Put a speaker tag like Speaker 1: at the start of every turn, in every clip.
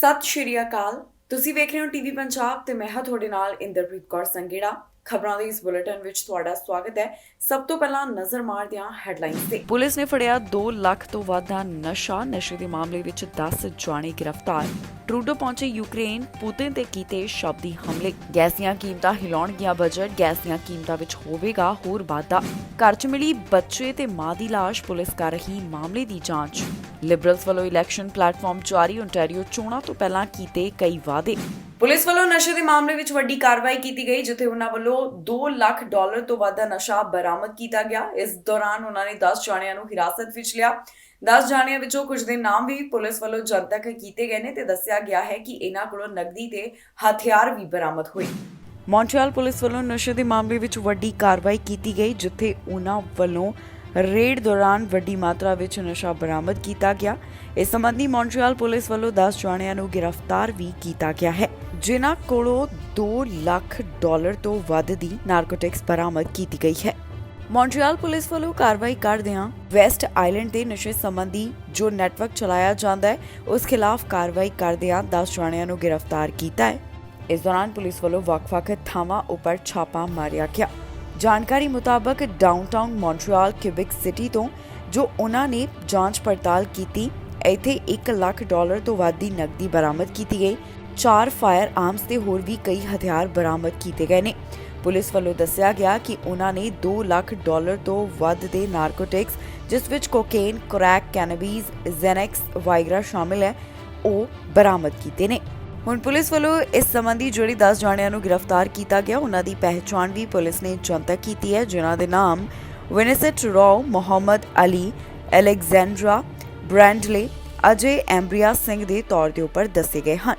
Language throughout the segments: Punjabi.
Speaker 1: ਸਤਿ ਸ਼੍ਰੀ ਅਕਾਲ। ਤੁਸੀਂ ਵੇਖ ਰਹੇ ਹੋ ਟੀਵੀ ਪੰਜਾਬ ਤੇ ਮੈਂ ਹਾਂ ਤੁਹਾਡੇ ਨਾਲ ਇੰਦਰਪ੍ਰੀਤ ਕੌਰ ਸੰਗੇੜਾ। ਖਬਰਾਂ ਦੇ ਇਸ ਬੁਲੇਟਿਨ ਵਿੱਚ ਤੁਹਾਡਾ ਸਵਾਗਤ ਹੈ। ਸਭ ਤੋਂ ਪਹਿਲਾਂ ਨਜ਼ਰ ਮਾਰਦੇ ਹਾਂ ਹੈਡਲਾਈਨਸ ਤੇ। ਪੁਲਿਸ ਨੇ ਫੜਿਆ 2 ਲੱਖ ਤੋਂ ਵੱਧ ਦਾ ਨਸ਼ੇ ਦੇ ਮਾਮਲੇ ਵਿੱਚ 10 ਜਾਣੇ ਗ੍ਰਿਫਤਾਰ। ਟਰੂਡੋ ਪਹੁੰਚੇ ਯੂਕਰੇਨ, ਪੁਤਿਨ ਤੇ ਕੀਤੇ ਸ਼ਬਦੀ ਹਮਲੇ। ਗੈਸ ਦੀਆਂ ਕੀਮਤਾਂ ਹਿਲਾਉਣਗੀਆਂ ਬਜਟ, ਗੈਸ ਦੀਆਂ ਕੀਮਤਾਂ ਵਿੱਚ ਹੋਵੇਗਾ ਹੋਰ ਵਾਧਾ। ਘਰ 'ਚ ਮਿਲੀ ਬੱਚੇ ਤੇ ਮਾਂ ਦੀ ਲਾਸ਼, ਪੁਲਿਸ ਕਰ ਰਹੀ ਮਾਮਲੇ ਦੀ ਜਾਂਚ। ਲਿਬਰਲਸ ਵੱਲੋਂ ਇਲੈਕਸ਼ਨ ਪਲੇਟਫਾਰਮ ਜਾਰੀ, ਓਨਟਾਰੀਓ ਚੋਣਾਂ ਤੋਂ ਪਹਿਲਾਂ ਕੀਤੇ ਕਈ ਵਾਅਦੇ। ਪੁਲਿਸ ਵੱਲੋਂ ਨਸ਼ੇ ਦੇ ਮਾਮਲੇ ਵਿੱਚ ਵੱਡੀ ਕਾਰਵਾਈ ਕੀਤੀ ਗਈ, ਜਿੱਥੇ ਉਹਨਾਂ ਵੱਲੋਂ $2 ਲੱਖ ਤੋਂ ਵੱਧ ਦਾ ਨਸ਼ਾ ਬਰਾਮਦ ਕੀਤਾ ਗਿਆ। ਇਸ ਦੌਰਾਨ ਉਹਨਾਂ ਨੇ 10 ਜਾਣਿਆਂ ਨੂੰ ਹਿਰਾਸਤ ਵਿੱਚ ਲਿਆ। 10 ਜਾਣਿਆਂ ਵਿੱਚੋਂ ਕੁਝ ਦੇ ਨਾਮ ਵੀ ਪੁਲਿਸ ਵੱਲੋਂ ਜਨਤਕ ਕੀਤੇ ਗਏ ਨੇ ਤੇ ਦੱਸਿਆ ਗਿਆ ਹੈ ਕਿ ਇਹਨਾਂ ਕੋਲੋਂ ਨਕਦੀ ਤੇ ਹਥਿਆਰ ਵੀ ਬਰਾਮਦ ਹੋਏ। ਮੌਂਟਰੀਅਲ ਪੁਲਿਸ ਵੱਲੋਂ ਨਸ਼ੇ ਦੇ ਮਾਮਲੇ ਵਿੱਚ ਵੱਡੀ ਕਾਰਵਾਈ ਕੀਤੀ ਗਈ, ਜਿੱਥੇ ਉਹਨਾਂ ਵੱਲੋਂ ਰੇਡ ਦੌਰਾਨ ਵੱਡੀ ਮਾਤਰਾ ਵਿੱਚ ਨਸ਼ਾ ਬਰਾਮਦ ਕੀਤਾ ਗਿਆ। ਇਸ ਸੰਬੰਧੀ ਮੌਂਟਰੀਅਲ ਪੁਲਿਸ ਵੱਲੋਂ 10 ਜਾਣਿਆਂ ਨੂੰ ਗ੍ਰਿਫਤਾਰ ਵੀ ਕੀਤਾ ਗਿਆ ਹੈ, ਜਿਨ੍ਹਾਂ ਕੋਲੋਂ $2 ਲੱਖ ਤੋਂ ਵੱਧ ਦੀ ਨਾਰਕੋਟਿਕਸ ਬਰਾਮਦ ਕੀਤੀ ਗਈ ਹੈ। ਮੌਂਟਰੀਅਲ ਪੁਲਿਸ ਵੱਲੋਂ ਕਾਰਵਾਈ ਕਰਦਿਆਂ ਵੈਸਟ ਆਈਲੈਂਡ ਦੇ ਨਸ਼ੇ ਸੰਬੰਧੀ ਜੋ ਨੈਟਵਰਕ ਚਲਾਇਆ ਜਾਂਦਾ ਹੈ, ਉਸ ਖਿਲਾਫ ਕਾਰਵਾਈ ਕਰਦਿਆਂ 10 ਜਾਣਿਆਂ ਨੂੰ ਗ੍ਰਿਫਤਾਰ ਕੀਤਾ ਹੈ। ਇਸ ਦੌਰਾਨ ਪੁਲਿਸ ਵੱਲੋਂ ਵੱਖ-ਵੱਖ ਥਾਵਾਂ ਉੱਪਰ ਛਾਪਾ ਮਾਰਿਆ ਗਿਆ। ਜਾਣਕਾਰੀ ਮੁਤਾਬਕ ਡਾਊਨਟਾਊਨ ਮੌਂਟਰੀਅਲ ਕਿਊਬਿਕ ਸਿਟੀ ਤੋਂ ਜੋ ਉਹਨਾਂ ਨੇ ਜਾਂਚ ਪੜਤਾਲ ਕੀਤੀ, ਇੱਥੇ $1 ਲੱਖ ਤੋਂ ਵੱਧ ਦੀ ਨਕਦੀ ਬਰਾਮਦ ਕੀਤੀ ਗਈ। 4 ਫਾਇਰ ਆਰਮਸ ਤੇ ਹੋਰ ਵੀ ਕਈ ਹਥਿਆਰ ਬਰਾਮਦ ਕੀਤੇ ਗਏ ਨੇ। ਪੁਲਿਸ ਵੱਲੋਂ ਦੱਸਿਆ ਗਿਆ ਕਿ ਉਹਨਾਂ ਨੇ $2 ਲੱਖ ਤੋਂ ਵੱਧ ਦੇ ਨਾਰਕੋਟਿਕਸ, ਜਿਸ ਵਿੱਚ ਕੋਕੇਨ, ਕ੍ਰੈਕ, ਕੈਨੇਬੀਜ਼, ਜ਼ੈਨੈਕਸ, ਵਾਈਗਰਾ ਸ਼ਾਮਿਲ ਹੈ, ਉਹ ਬਰਾਮਦ ਕੀਤੇ ਨੇ। ਹੁਣ ਪੁਲਿਸ ਵੱਲੋਂ ਇਸ ਸੰਬੰਧੀ ਜਿਹੜੇ 10 ਜਾਣਿਆਂ ਨੂੰ ਗ੍ਰਿਫਤਾਰ ਕੀਤਾ ਗਿਆ, ਉਹਨਾਂ ਦੀ ਪਹਿਚਾਣ ਵੀ ਪੁਲਿਸ ਨੇ ਜਨਤਕ ਕੀਤੀ ਹੈ, ਜਿਨ੍ਹਾਂ ਦੇ ਨਾਮ ਵਿਨਸੈਂਟ ਰੌ, ਮੁਹੰਮਦ ਅਲੀ, ਅਲੈਗਜ਼ੈਂਡਰਾ ਬ੍ਰੈਂਡਲੇ, ਅਜੇ ਐਂਬਰੀਆ ਸਿੰਘ ਦੇ ਤੌਰ ਦੇ ਉੱਪਰ ਦੱਸੇ ਗਏ ਹਨ।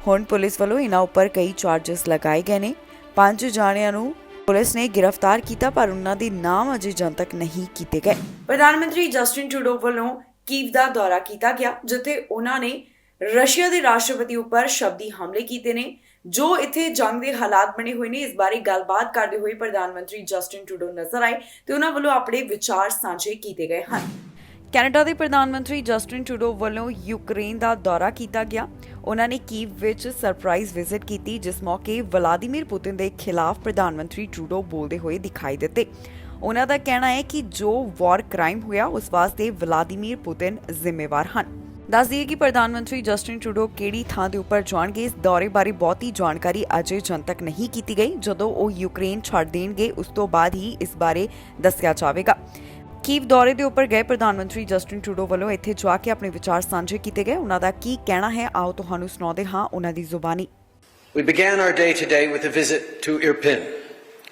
Speaker 1: ਹੁਣ ਪੁਲਿਸ ਵੱਲੋਂ ਇਹਨਾਂ ਉੱਪਰ ਕਈ ਚਾਰਜਸ ਲਗਾਏ ਗਏ ਨੇ। 5 ਜਾਣਿਆਂ ਨੂੰ ਪੁਲਿਸ ਨੇ ਗ੍ਰਿਫਤਾਰ ਕੀਤਾ, ਪਰ ਉਹਨਾਂ ਦੇ ਨਾਮ ਅਜੇ ਜਨਤਕ ਨਹੀਂ ਕੀਤੇ ਗਏ। ਪ੍ਰਧਾਨ ਮੰਤਰੀ ਜਸਟਿਨ ਟਰੂਡੋ ਵੱਲੋਂ ਕੀਵ ਦਾ ਦੌਰਾ ਕੀਤਾ ਗਿਆ, ਜਿੱਥੇ ਉਹਨਾਂ ਨੇ ਰਸ਼ੀਆ ਦੇ ਰਾਸ਼ਟਰਪਤੀ ਉੱਪਰ ਸ਼ਬਦੀ ਹਮਲੇ ਕੀਤੇ ਨੇ। ਜੋ ਇੱਥੇ ਜੰਗ ਦੇ ਹਾਲਾਤ ਬਣੇ ਹੋਏ ਨੇ, ਇਸ ਬਾਰੇ ਗੱਲਬਾਤ ਕਰਦੇ ਹੋਏ ਪ੍ਰਧਾਨ ਮੰਤਰੀ ਜਸਟਿਨ ਟਰੂਡੋ ਨਜ਼ਰ ਆਏ ਤੇ ਉਹਨਾਂ ਵੱਲੋਂ ਆਪਣੇ ਵਿਚਾਰ ਸਾਂਝੇ ਕੀਤੇ ਗਏ ਹਨ। ਕੈਨੇਡਾ ਦੇ ਪ੍ਰਧਾਨ ਮੰਤਰੀ ਜਸਟਿਨ ਟਰੂਡੋ ਵੱਲੋਂ ਯੂਕਰੇਨ ਦਾ ਦੌਰਾ ਕੀਤਾ ਗਿਆ। ਉਹਨਾਂ ਨੇ ਕੀਵ ਵਿੱਚ ਸਰਪ੍ਰਾਈਜ਼ ਵਿਜ਼ਿਟ ਕੀਤੀ, ਜਿਸ ਮੌਕੇ ਵਲਾਦੀਮੀਰ ਪੁਤਿਨ ਦੇ ਖਿਲਾਫ ਪ੍ਰਧਾਨ ਮੰਤਰੀ ਟਰੂਡੋ ਬੋਲਦੇ ਹੋਏ ਦਿਖਾਈ ਦਿੱਤੇ। ਉਹਨਾਂ ਦਾ ਕਹਿਣਾ ਹੈ ਕਿ ਜੋ ਵਾਰ ਕ੍ਰਾਈਮ ਹੋਇਆ, ਉਸ ਵਾਸਤੇ ਵਲਾਦੀਮੀਰ ਪੁਤਿਨ ਜ਼ਿੰਮੇਵਾਰ ਹਨ। ਦੱਸ ਦਈਏ ਕਿ ਪ੍ਰਧਾਨ ਮੰਤਰੀ ਜਸਟਿਨ ਟਰੂਡੋ ਕਿਹੜੀ ਥਾਂ ਦੇ ਉੱਪਰ ਜਾਣਗੇ, ਇਸ ਦੌਰੇ ਬਾਰੇ ਬਹੁਤੀ ਜਾਣਕਾਰੀ ਅਜੇ ਜਨਤਕ ਨਹੀਂ ਕੀਤੀ ਗਈ। ਜਦੋਂ ਉਹ ਯੂਕਰੇਨ ਛੱਡ ਦੇਣਗੇ, ਉਸ ਤੋਂ ਬਾਅਦ ਹੀ ਇਸ ਬਾਰੇ ਦੱਸਿਆ ਜਾਵੇਗਾ। ਕੀਵ ਦੌਰੇ ਦੇ ਉੱਪਰ ਗਏ ਪ੍ਰਧਾਨ ਮੰਤਰੀ ਜਸਟਿਨ ਟਰੂਡੋ ਵੱਲੋਂ ਇੱਥੇ ਜਾ ਕੇ ਆਪਣੇ ਵਿਚਾਰ ਸਾਂਝੇ ਕੀਤੇ ਗਏ। ਉਹਨਾਂ ਦਾ ਕੀ ਕਹਿਣਾ ਹੈ, ਆਓ ਤੁਹਾਨੂੰ ਸੁਣਾਉਂਦੇ ਹਾਂ ਉਹਨਾਂ ਦੀ ਜ਼ੁਬਾਨੀ।
Speaker 2: We began our day today with a visit to Irpin,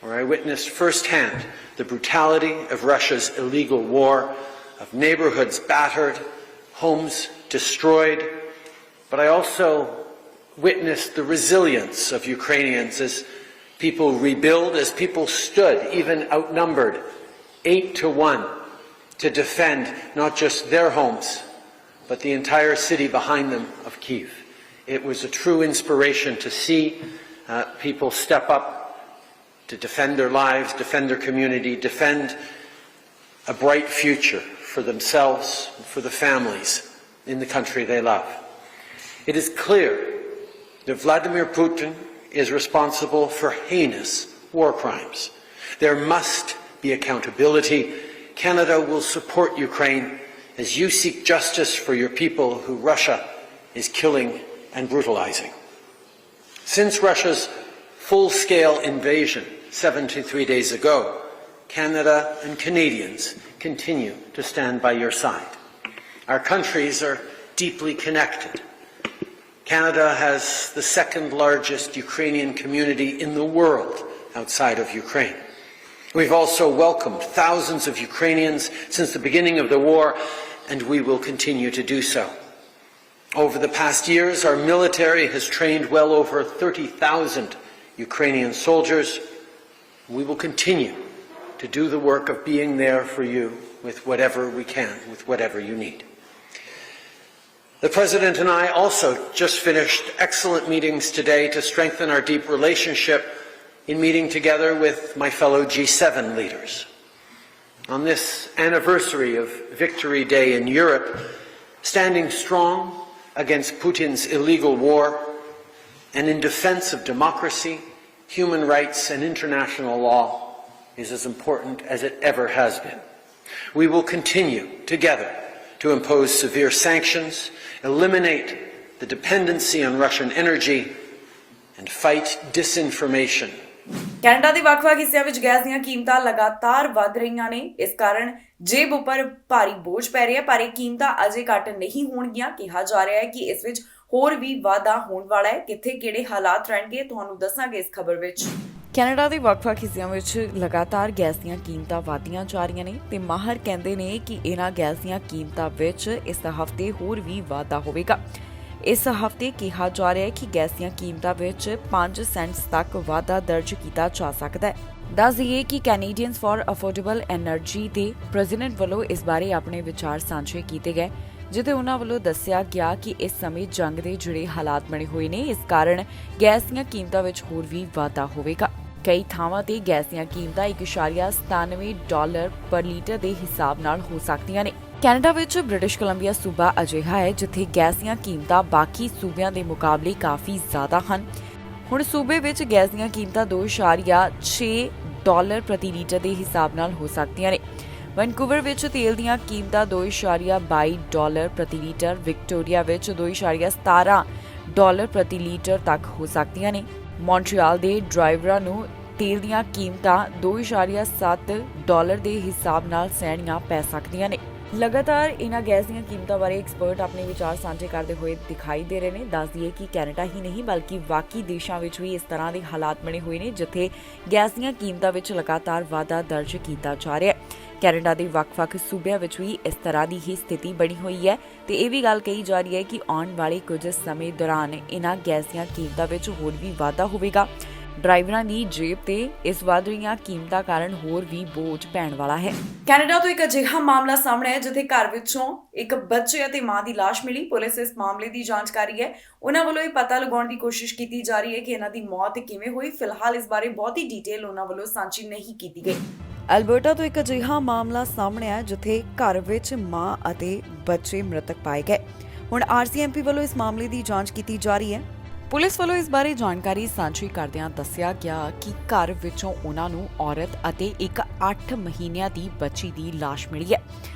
Speaker 2: where I witnessed firsthand the brutality of Russia's illegal war, of neighborhoods battered, homes destroyed, but I also witnessed the resilience of Ukrainians as people rebuild, as people stood, even outnumbered 8-1, to defend not just their homes, but the entire city behind them of Kyiv. It was a true inspiration to see people step up to defend their lives, defend their community, defend a bright future for themselves, for the families in the country they love. It is clear that Vladimir Putin is responsible for heinous war crimes. There must be accountability. Canada will support Ukraine as you seek justice for your people who Russia is killing and brutalizing. Since Russia's full-scale invasion 73 days ago, Canada and Canadians continue to stand by your side. Our countries are deeply connected. Canada has the second largest Ukrainian community in the world outside of Ukraine. We've also welcomed thousands of Ukrainians since the beginning of the war, and we will continue to do so. Over the past years, our military has trained well over 30,000 Ukrainian soldiers. We will continue to do the work of being there for you with whatever we can, with whatever you need. The President and I also just finished excellent meetings today to strengthen our deep relationship in meeting together with my fellow G7 leaders. On this anniversary of Victory Day in Europe, standing strong against Putin's illegal war and in defense of democracy, human rights, and international law is as important as it ever has been. We will continue together to impose severe sanctions, eliminate the dependency on Russian energy, and fight disinformation.
Speaker 1: Canada ਦੇ ਵੱਖ-ਵੱਖ ਹਿੱਸਿਆਂ ਵਿੱਚ ਗੈਸ ਦੀਆਂ ਕੀਮਤਾਂ ਲਗਾਤਾਰ ਵਧ ਰਹੀਆਂ ਨੇ। ਇਸ ਕਾਰਨ ਜੇਬ ਉੱਪਰ ਭਾਰੀ ਬੋਝ ਪੈ ਰਿਹਾ, ਪਰ ਇਹ ਕੀਮਤਾਂ ਅਜੇ ਘੱਟ ਨਹੀਂ ਹੋਣਗੀਆਂ। ਕਿਹਾ ਜਾ ਰਿਹਾ ਹੈ ਕਿ ਇਸ ਵਿੱਚ ਹੋਰ ਵੀ ਵਾਧਾ ਹੋਣ ਵਾਲਾ ਹੈ। ਕਿੱਥੇ ਕਿਹੜੇ ਹਾਲਾਤ ਰਹਿਣਗੇ ਤੁਹਾਨੂੰ ਦੱਸਾਂਗੇ ਇਸ ਖਬਰ ਵਿੱਚ। ਕੈਨੇਡਾ ਦੇ ਵੱਖ-ਵੱਖ ਹਿੱਸਿਆਂ ਵਿੱਚ ਲਗਾਤਾਰ ਗੈਸ ਦੀਆਂ ਕੀਮਤਾਂ ਵਧਦੀਆਂ ਜਾ ਰਹੀਆਂ ਨੇ ਤੇ ਮਾਹਰ ਕਹਿੰਦੇ ਨੇ ਕਿ ਇਹਨਾਂ ਗੈਸ ਦੀਆਂ ਕੀਮਤਾਂ ਵਿੱਚ ਇਸ ਹਫ਼ਤੇ ਹੋਰ ਵੀ ਵਾਧਾ ਹੋਵੇਗਾ। ਇਸ ਹਫ਼ਤੇ ਕਿਹਾ ਜਾ ਰਿਹਾ ਹੈ ਕਿ ਗੈਸ ਦੀਆਂ ਕੀਮਤਾਂ ਵਿੱਚ 5 ਸੈਂਟਸ ਤੱਕ ਵਾਧਾ ਦਰਜ ਕੀਤਾ ਜਾ ਸਕਦਾ ਹੈ। ਦੱਸ ਦਈਏ ਕਿ ਕੈਨੇਡੀਅਨਸ ਫਾਰ ਅਫੋਰਡੇਬਲ ਐਨਰਜੀ ਦੇ ਪ੍ਰੈਜ਼ੀਡੈਂਟ ਵੱਲੋਂ ਇਸ ਬਾਰੇ ਆਪਣੇ ਵਿਚਾਰ ਸਾਂਝੇ ਕੀਤੇ ਗਏ, ਜਿੱਥੇ ਉਹਨਾਂ ਵੱਲੋਂ ਦੱਸਿਆ ਗਿਆ ਕਿ ਇਸ ਸਮੇਂ ਜੰਗ ਦੇ ਜਿਹੜੇ ਹਾਲਾਤ ਬਣੇ ਹੋਏ ਨੇ, ਇਸ ਕਾਰਨ ਗੈਸ ਦੀਆਂ ਕੀਮਤਾਂ ਵਿੱਚ ਹੋਰ ਵੀ ਵਾਧਾ ਹੋਵੇਗਾ। ਕਈ ਥਾਵਾਂ ਤੇ ਗੈਸ ਦੀਆਂ ਕੀਮਤਾਂ $1.97 ਪਰ ਲੀਟਰ ਦੇ ਹਿਸਾਬ ਨਾਲ ਹੋ ਸਕਦੀਆਂ ਨੇ। ਕੈਨੇਡਾ ਵਿੱਚ ਬ੍ਰਿਟਿਸ਼ ਕੋਲੰਬੀਆ ਸੂਬਾ ਅਜਿਹਾ ਹੈ ਜਿੱਥੇ ਗੈਸ ਦੀਆਂ ਕੀਮਤਾਂ ਬਾਕੀ ਸੂਬਿਆਂ ਦੇ ਮੁਕਾਬਲੇ ਕਾਫੀ ਜ਼ਿਆਦਾ ਹਨ। ਹੁਣ ਸੂਬੇ ਵਿੱਚ ਗੈਸ ਦੀਆਂ ਕੀਮਤਾਂ $2.6 ਪ੍ਰਤੀ ਲੀਟਰ ਦੇ ਹਿਸਾਬ ਨਾਲ ਹੋ ਸਕਦੀਆਂ ਨੇ। ਵੈਨਕੂਵਰ ਵਿੱਚ ਤੇਲ ਦੀਆਂ ਕੀਮਤਾਂ $2.22 ਪ੍ਰਤੀ ਲੀਟਰ, ਵਿਕਟੋਰੀਆ ਵਿੱਚ $2.17 ਪ੍ਰਤੀ ਲੀਟਰ ਤੱਕ ਹੋ ਸਕਦੀਆਂ ਨੇ। ਮੌਂਟਰੀਅਲ ਦੇ ਡਰਾਈਵਰਾਂ ਨੂੰ ਤੇਲ ਦੀਆਂ ਕੀਮਤਾਂ $2.7 ਦੇ ਹਿਸਾਬ ਨਾਲ ਸਹਿਣੀਆਂ ਪੈ ਸਕਦੀਆਂ ਨੇ। ਲਗਾਤਾਰ ਇਹਨਾਂ ਗੈਸ ਦੀਆਂ ਕੀਮਤਾਂ ਬਾਰੇ ਐਕਸਪਰਟ ਆਪਣੇ ਵਿਚਾਰ ਸਾਂਝੇ ਕਰਦੇ ਹੋਏ ਦਿਖਾਈ ਦੇ ਰਹੇ ਨੇ। ਦੱਸ ਦਈਏ ਕਿ ਕੈਨੇਡਾ ਹੀ ਨਹੀਂ ਬਲਕਿ ਬਾਕੀ ਦੇਸ਼ਾਂ ਵਿੱਚ ਵੀ ਇਸ ਤਰ੍ਹਾਂ ਦੇ ਹਾਲਾਤ ਬਣੇ ਹੋਏ ਨੇ ਜਿੱਥੇ ਗੈਸ ਦੀਆਂ ਕੀਮਤਾਂ ਵਿੱਚ ਲਗਾਤਾਰ ਵਾਧਾ ਦਰਜ ਕੀਤਾ ਜਾ ਰਿਹਾ ਹੈ। ਕੈਨੇਡਾ ਦੇ ਵੱਖ-ਵੱਖ ਸੂਬਿਆਂ ਵਿੱਚ ਵੀ ਇਸ ਤਰ੍ਹਾਂ ਦੀ ਹੀ ਸਥਿਤੀ ਬਣੀ ਹੋਈ ਹੈ ਤੇ ਇਹ ਵੀ ਗੱਲ ਕਹੀ ਜਾ ਰਹੀ ਹੈ ਕਿ ਆਉਣ ਵਾਲੇ ਕੁਝ ਸਮੇਂ ਦੌਰਾਨ ਇਹਨਾਂ ਗੈਸ ਦੀਆਂ ਕੀਮਤਾਂ ਵਿੱਚ ਹੋਰ ਵੀ ਵਾਧਾ ਹੋਵੇਗਾ। ਡਰਾਈਵਰਾਂ ਦੀ ਜੇਬ ਤੇ ਇਸ ਵਧ ਰਹੀਆਂ ਕੀਮਤਾਂ ਕਾਰਨ ਹੋਰ ਵੀ ਬੋਝ ਪੈਣ ਵਾਲਾ ਹੈ। ਕੈਨੇਡਾ ਤੋਂ ਇੱਕ ਅਜਿਹਾ ਮਾਮਲਾ ਸਾਹਮਣੇ ਹੈ ਜਿੱਥੇ ਘਰ ਵਿੱਚੋਂ ਇੱਕ ਬੱਚੇ ਅਤੇ ਮਾਂ ਦੀ ਲਾਸ਼ ਮਿਲੀ। ਪੁਲਿਸ ਇਸ ਮਾਮਲੇ ਦੀ ਜਾਂਚ ਕਰ ਰਹੀ ਹੈ। ਉਹਨਾਂ ਵੱਲੋਂ ਇਹ ਪਤਾ ਲਗਾਉਣ ਦੀ ਕੋਸ਼ਿਸ਼ ਕੀਤੀ ਜਾ ਰਹੀ ਹੈ ਕਿ ਇਹਨਾਂ ਦੀ ਮੌਤ ਕਿਵੇਂ ਹੋਈ। ਫਿਲਹਾਲ ਇਸ ਬਾਰੇ ਬਹੁਤੀ ਡਿਟੇਲ ਉਹਨਾਂ ਵੱਲੋਂ ਸਾਂਝੀ ਨਹੀਂ ਕੀਤੀ ਗਈ। ਅਲਬਰਟਾ ਤੋਂ ਇੱਕ ਅਜਿਹਾ ਮਾਮਲਾ ਸਾਹਮਣੇ ਆਇਆ ਜਿੱਥੇ ਘਰ ਵਿੱਚ ਮਾਂ ਅਤੇ ਬੱਚੇ ਮ੍ਰਿਤਕ ਪਾਏ ਗਏ। ਹੁਣ RCMP ਵੱਲੋਂ ਇਸ ਮਾਮਲੇ ਦੀ ਜਾਂਚ ਕੀਤੀ ਜਾ ਰਹੀ ਹੈ। ਪੁਲਿਸ ਵੱਲੋਂ ਇਸ ਬਾਰੇ ਜਾਣਕਾਰੀ ਸਾਂਝੀ ਕਰਦਿਆਂ ਦੱਸਿਆ ਗਿਆ ਕਿ ਘਰ ਵਿੱਚੋਂ ਉਹਨਾਂ ਨੂੰ ਔਰਤ ਅਤੇ ਇੱਕ 8 ਮਹੀਨਿਆਂ ਦੀ ਬੱਚੀ ਦੀ ਲਾਸ਼ ਮਿਲੀ ਹੈ।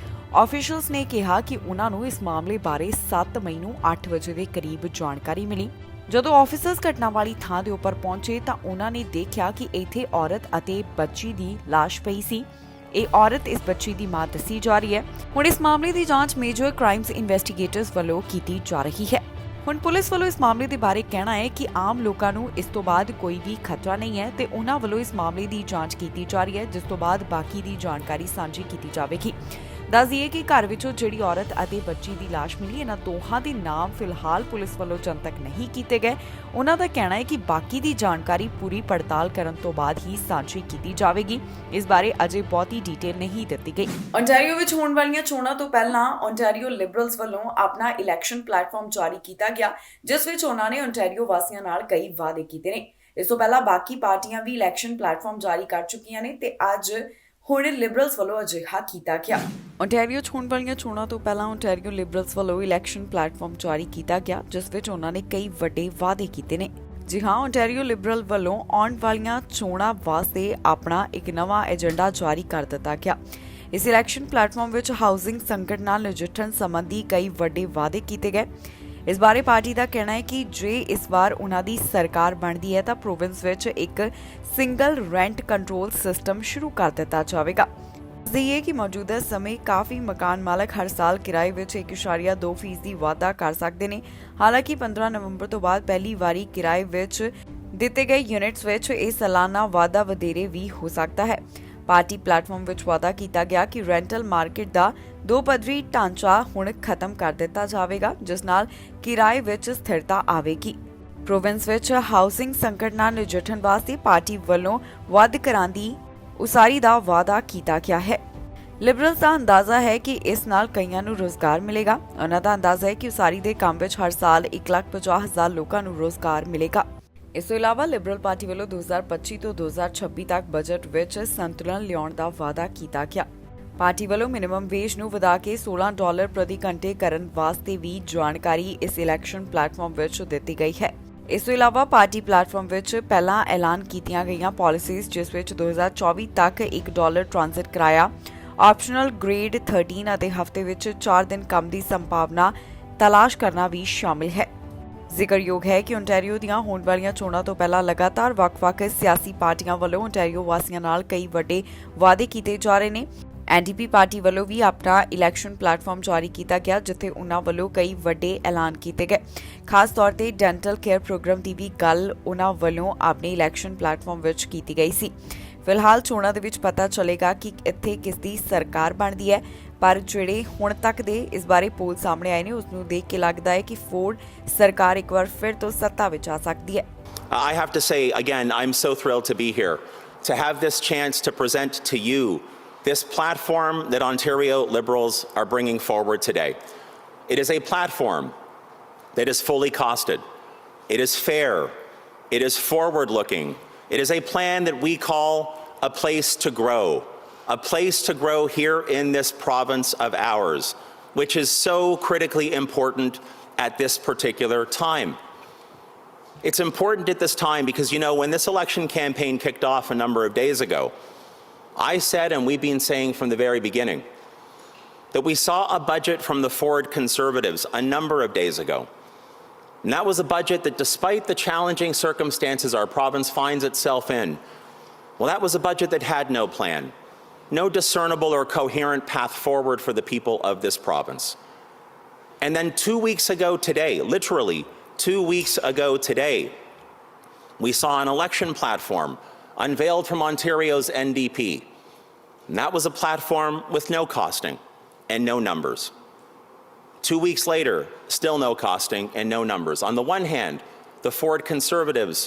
Speaker 1: ਆਫੀਸ਼ੀਅਲਸ ਨੇ ਕਿਹਾ ਕਿ ਉਹਨਾਂ ਨੂੰ ਇਸ ਮਾਮਲੇ ਬਾਰੇ 7 ਮਈ ਨੂੰ 8 ਵਜੇ ਦੇ ਕਰੀਬ ਜਾਣਕਾਰੀ ਮਿਲੀ। ਜਦੋਂ ਆਫੀਸਰਸ ਘਟਨਾ ਵਾਲੀ ਥਾਂ ਦੇ ਉੱਪਰ ਪਹੁੰਚੇ ਤਾਂ ਉਹਨਾਂ ਨੇ ਦੇਖਿਆ ਕਿ ਇੱਥੇ ਔਰਤ ਅਤੇ ਬੱਚੀ ਦੀ ਲਾਸ਼ ਪਈ ਸੀ। ਇਹ ਔਰਤ ਇਸ ਬੱਚੀ ਦੀ ਮਾਂ ਦੱਸੀ ਜਾ ਰਹੀ ਹੈ। ਹੁਣ ਇਸ ਮਾਮਲੇ ਦੀ ਜਾਂਚ ਮੇਜਰ ਕ੍ਰਾਈਮਸ ਇਨਵੈਸਟੀਗੇਟਰਸ ਵੱਲੋਂ ਕੀਤੀ ਜਾ ਰਹੀ ਹੈ। ਹੁਣ ਪੁਲਿਸ ਵੱਲੋਂ ਇਸ ਮਾਮਲੇ ਦੇ ਬਾਰੇ ਕਹਿਣਾ ਹੈ ਕਿ ਆਮ ਲੋਕਾਂ ਨੂੰ ਇਸ ਤੋਂ ਬਾਅਦ ਕੋਈ ਵੀ ਖਤਰਾ ਨਹੀਂ ਹੈ ਤੇ ਉਹਨਾਂ ਵੱਲੋਂ ਇਸ ਮਾਮਲੇ ਦੀ ਜਾਂਚ ਕੀਤੀ ਜਾ ਰਹੀ ਹੈ, ਜਿਸ ਤੋਂ ਬਾਅਦ ਬਾਕੀ ਦੀ ਜਾਣਕਾਰੀ ਸਾਂਝੀ ਕੀਤੀ ਜਾਵੇਗੀ। ਦੱਸ ਦਈਏ ਕਿ ਘਰ ਵਿੱਚੋਂ ਜਿਹੜੀ ਔਰਤ ਅਤੇ ਬੱਚੀ ਦੀ ਲਾਸ਼ ਮਿਲੀ, ਇਹਨਾਂ ਦੋਹਾਂ ਦੇ ਨਾਮ ਫਿਲਹਾਲ ਪੁਲਿਸ ਵੱਲੋਂ ਜਨਤਕ ਨਹੀਂ ਕੀਤੇ ਗਏ। ਉਹਨਾਂ ਦਾ ਕਹਿਣਾ ਹੈ ਕਿ ਬਾਕੀ ਦੀ ਜਾਣਕਾਰੀ ਪੂਰੀ ਪੜਤਾਲ ਕਰਨ ਤੋਂ ਬਾਅਦ ਹੀ ਸਾਂਝੀ ਕੀਤੀ ਜਾਵੇਗੀ। ਇਸ ਬਾਰੇ ਅਜੇ ਬਹੁਤੀ ਡਿਟੇਲ ਨਹੀਂ ਦਿੱਤੀ ਗਈ। ਓਨਟਾਰੀਓ ਵਿੱਚ ਹੋਣ ਵਾਲੀਆਂ ਚੋਣਾਂ ਤੋਂ ਪਹਿਲਾਂ ਓਨਟਾਰੀਓ ਲਿਬਰਲਸ ਵੱਲੋਂ ਆਪਣਾ ਇਲੈਕਸ਼ਨ ਪਲੇਟਫਾਰਮ ਜਾਰੀ ਕੀਤਾ ਗਿਆ, ਜਿਸ ਵਿੱਚ ਉਹਨਾਂ ਨੇ ਓਨਟਾਰੀਓ ਵਾਸੀਆਂ ਨਾਲ ਕਈ ਵਾਅਦੇ ਕੀਤੇ ਨੇ। ਇਸ ਤੋਂ ਪਹਿਲਾਂ ਬਾਕੀ ਪਾਰਟੀਆਂ ਵੀ ਇਲੈਕਸ਼ਨ ਪਲੇਟਫਾਰਮ ਜਾਰੀ ਕਰ ਚੁੱਕੀਆਂ ਨੇ ਤੇ ਅੱਜ ਹੁਣ ਲਿਬਰਲਸ ਵੱਲੋਂ ਅਜਿਹਾ ਕੀਤਾ ਗਿਆ। ਓਨਟਾਰੀਓ 'ਚ ਹੋਣ ਵਾਲੀਆਂ ਚੋਣਾਂ ਤੋਂ ਪਹਿਲਾਂ ਓਨਟਾਰੀਓ ਲਿਬਰਲਸ ਵੱਲੋਂ ਇਲੈਕਸ਼ਨ ਪਲੇਟਫਾਰਮ ਜਾਰੀ ਕੀਤਾ ਗਿਆ, ਜਿਸ ਵਿੱਚ ਉਹਨਾਂ ਨੇ ਕਈ ਵੱਡੇ ਵਾਅਦੇ ਕੀਤੇ ਨੇ। ਜੀ ਹਾਂ, ਓਨਟਾਰੀਓ ਲਿਬਰਲ ਵੱਲੋਂ ਆਉਣ ਵਾਲੀਆਂ ਚੋਣਾਂ ਵਾਸਤੇ ਆਪਣਾ ਇੱਕ ਨਵਾਂ ਏਜੰਡਾ ਜਾਰੀ ਕਰ ਦਿੱਤਾ ਗਿਆ। ਇਸ ਇਲੈਕਸ਼ਨ ਪਲੇਟਫਾਰਮ ਵਿੱਚ ਹਾਊਸਿੰਗ ਸੰਕਟ ਨਾਲ ਨਜਿੱਠਣ ਸੰਬੰਧੀ ਕਈ ਵੱਡੇ ਵਾਅਦੇ ਕੀਤੇ ਗਏ। ਇਸ ਬਾਰੇ ਪਾਰਟੀ ਦਾ ਕਹਿਣਾ ਹੈ ਕਿ ਜੇ ਇਸ ਵਾਰ ਉਹਨਾਂ ਦੀ ਸਰਕਾਰ ਬਣਦੀ ਹੈ ਤਾਂ ਪ੍ਰੋਵਿੰਸ ਵਿੱਚ ਇੱਕ ਸਿੰਗਲ ਰੈਂਟ ਕੰਟਰੋਲ ਸਿਸਟਮ ਸ਼ੁਰੂ ਕਰ ਦਿੱਤਾ ਜਾਵੇਗਾ। ਦੱਸਦੀਏ ਕਿ ਮੌਜੂਦਾ ਸਮੇਂ ਕਾਫੀ ਮਕਾਨ ਮਾਲਕ ਹਰ ਸਾਲ ਕਿਰਾਏ ਵਿੱਚ 1.2% ਵਾਧਾ ਕਰ ਸਕਦੇ ਨੇ। ਹਾਲਾਂਕਿ 15 ਨਵੰਬਰ ਤੋਂ ਬਾਅਦ ਪਹਿਲੀ ਵਾਰੀ ਕਿਰਾਏ ਵਿੱਚ ਦਿੱਤੇ ਗਏ ਯੂਨਿਟਸ ਵਿੱਚ ਇਹ ਸਾਲਾਨਾ ਵਾਧਾ ਵਧੇਰੇ ਵੀ ਹੋ ਸਕਦਾ ਹੈ। ਪਾਰਟੀ ਪਲੇਟਫਾਰਮ ਵਿੱਚ ਵਾਅਦਾ ਕੀਤਾ ਗਿਆ ਕਿ ਰੈਂਟਲ ਮਾਰਕੀਟ ਦਾ 2 ਪੱਧਰੀ ਢਾਂਚਾ ਹੁਣ ਖਤਮ ਕਰ ਦਿੱਤਾ ਜਾਵੇਗਾ, ਜਿਸ ਨਾਲ ਕਿਰਾਏ ਵਿੱਚ ਸਥਿਰਤਾ ਆਵੇਗੀ। ਪ੍ਰੋਵਿੰਸ ਵਿੱਚ ਹਾਊਸਿੰਗ ਸੰਕਟ ਨਾਲ ਨਜਿੱਠਣ ਵਾਸਤੇ ਪਾਰਟੀ ਵੱਲੋਂ ਵੱਧ ਘਰਾਂ ਦੀ ਉਸਾਰੀ ਦਾ ਵਾਅਦਾ ਕੀਤਾ ਗਿਆ ਹੈ। ਲਿਬਰਲਸ ਦਾ ਅੰਦਾਜ਼ਾ ਹੈ ਕਿ ਇਸ ਨਾਲ ਕਈਆਂ ਨੂੰ ਰੋਜ਼ਗਾਰ ਮਿਲੇਗਾ। ਉਹਨਾਂ ਦਾ ਅੰਦਾਜ਼ਾ ਹੈ ਕਿ ਉਸਾਰੀ ਦੇ ਕੰਮ ਵਿੱਚ ਹਰ ਸਾਲ 1,50,000 ਲੋਕਾਂ ਨੂੰ ਰੋਜ਼ਗਾਰ ਮਿਲੇਗਾ। ਇਸ ਤੋਂ ਇਲਾਵਾ ਲਿਬਰਲ ਪਾਰਟੀ ਵੱਲੋਂ 2025 ਤੋਂ 2026 ਤੱਕ ਬਜਟ ਵਿੱਚ ਸੰਤੁਲਨ ਲਿਆਉਣ ਦਾ ਵਾਅਦਾ ਕੀਤਾ ਗਿਆ। ਪਾਰਟੀ ਵੱਲੋਂ ਮਿਨੀਮਮ ਵੇਜ ਨੂੰ ਵਧਾ ਕੇ $16 ਪ੍ਰਤੀ ਘੰਟੇ ਕਰਨ ਵਾਸਤੇ ਵੀ ਜਾਣਕਾਰੀ ਇਸ ਇਲੈਕਸ਼ਨ ਪਲੇਟਫਾਰਮ ਵਿੱਚ ਦਿੱਤੀ ਗਈ ਹੈ। ਇਸ ਤੋਂ ਇਲਾਵਾ ਪਾਰਟੀ ਪਲੇਟਫਾਰਮ ਵਿੱਚ ਪਹਿਲਾਂ ਐਲਾਨ ਕੀਤੀਆਂ ਗਈਆਂ ਪਾਲਿਸੀਜ਼ ਜਿਸ ਵਿੱਚ 2024 ਤੱਕ $1 ਟ੍ਰਾਂਜ਼ਿਟ ਕਿਰਾਇਆ, ਆਪਸ਼ਨਲ ਗ੍ਰੇਡ 13 ਅਤੇ ਹਫ਼ਤੇ ਵਿੱਚ 4 ਦਿਨ ਕੰਮ ਦੀ ਸੰਭਾਵਨਾ ਤਲਾਸ਼ ਕਰਨਾ ਵੀ ਸ਼ਾਮਿਲ ਹੈ। ਜ਼ਿਕਰਯੋਗ ਹੈ ਕਿ ਓਨਟਾਰੀਓ ਦੀਆਂ ਹੋਣ ਵਾਲੀਆਂ ਚੋਣਾਂ ਤੋਂ ਪਹਿਲਾਂ ਲਗਾਤਾਰ ਵੱਖ-ਵੱਖ ਸਿਆਸੀ ਪਾਰਟੀਆਂ ਵੱਲੋਂ ਓਨਟਾਰੀਓ ਵਾਸੀਆਂ ਨਾਲ ਕਈ ਵੱਡੇ ਵਾਅਦੇ ਕੀਤੇ ਜਾ ਰਹੇ ਨੇ। NDP ਪਾਰਟੀ ਵੱਲੋਂ ਵੀ ਆਪਣਾ ਇਲੈਕਸ਼ਨ ਪਲੇਟਫਾਰਮ ਜਾਰੀ ਕੀਤਾ ਗਿਆ ਜਿੱਥੇ ਉਨ੍ਹਾਂ ਵੱਲੋਂ ਕਈ ਵੱਡੇ ਐਲਾਨ ਕੀਤੇ ਗਏ। ਖਾਸ ਤੌਰ ਤੇ ਡੈਂਟਲ ਕੇਅਰ ਪ੍ਰੋਗਰਾਮ ਦੀ ਵੀ ਗੱਲ ਉਨ੍ਹਾਂ ਵੱਲੋਂ ਆਪਣੇ ਇਲੈਕਸ਼ਨ ਪਲੇਟਫਾਰਮ ਵਿੱਚ ਕੀਤੀ ਗਈ ਸੀ। ਫਿਲਹਾਲ ਚੋਣਾਂ ਦੇ ਵਿੱਚ ਪਤਾ ਚੱਲੇਗਾ ਕਿ ਇੱਥੇ ਕਿਸ ਦੀ ਸਰਕਾਰ ਬਣਦੀ ਹੈ, ਪਰ ਜਿਹੜੇ ਹੁਣ ਤੱਕ ਦੇ ਇਸ ਬਾਰੇ ਪੋਲ ਸਾਹਮਣੇ ਆਏ ਨੇ ਉਸ ਨੂੰ ਦੇਖ ਕੇ ਲੱਗਦਾ ਹੈ ਕਿ ਫੋਰਡ ਸਰਕਾਰ ਇੱਕ ਵਾਰ ਫਿਰ ਤੋਂ ਸੱਤਾ ਵਿੱਚ ਆ ਸਕਦੀ ਹੈ।
Speaker 3: I have to say again, I'm so thrilled to be here, to have this chance to present to you this platform that Ontario Liberals are bringing forward today. It is a platform that is fully costed. It is fair. It is forward-looking. It is a plan that we call a place to grow here in this province of ours, which is so critically important at this particular time. It's important at this time because, you know, when this election campaign kicked off a number of days ago, I said, and we've been saying from the very beginning, that we saw a budget from the Ford Conservatives a number of days ago. And that was a budget that, despite the challenging circumstances our province finds itself in, well, that was a budget that had no plan, no discernible or coherent path forward for the people of this province. And then 2 weeks ago today, literally 2 weeks ago today, we saw an election platform unveiled from Ontario's NDP. And that was a platform with no costing and no numbers. 2 weeks later, still no costing and no numbers. On the one hand, the Ford Conservatives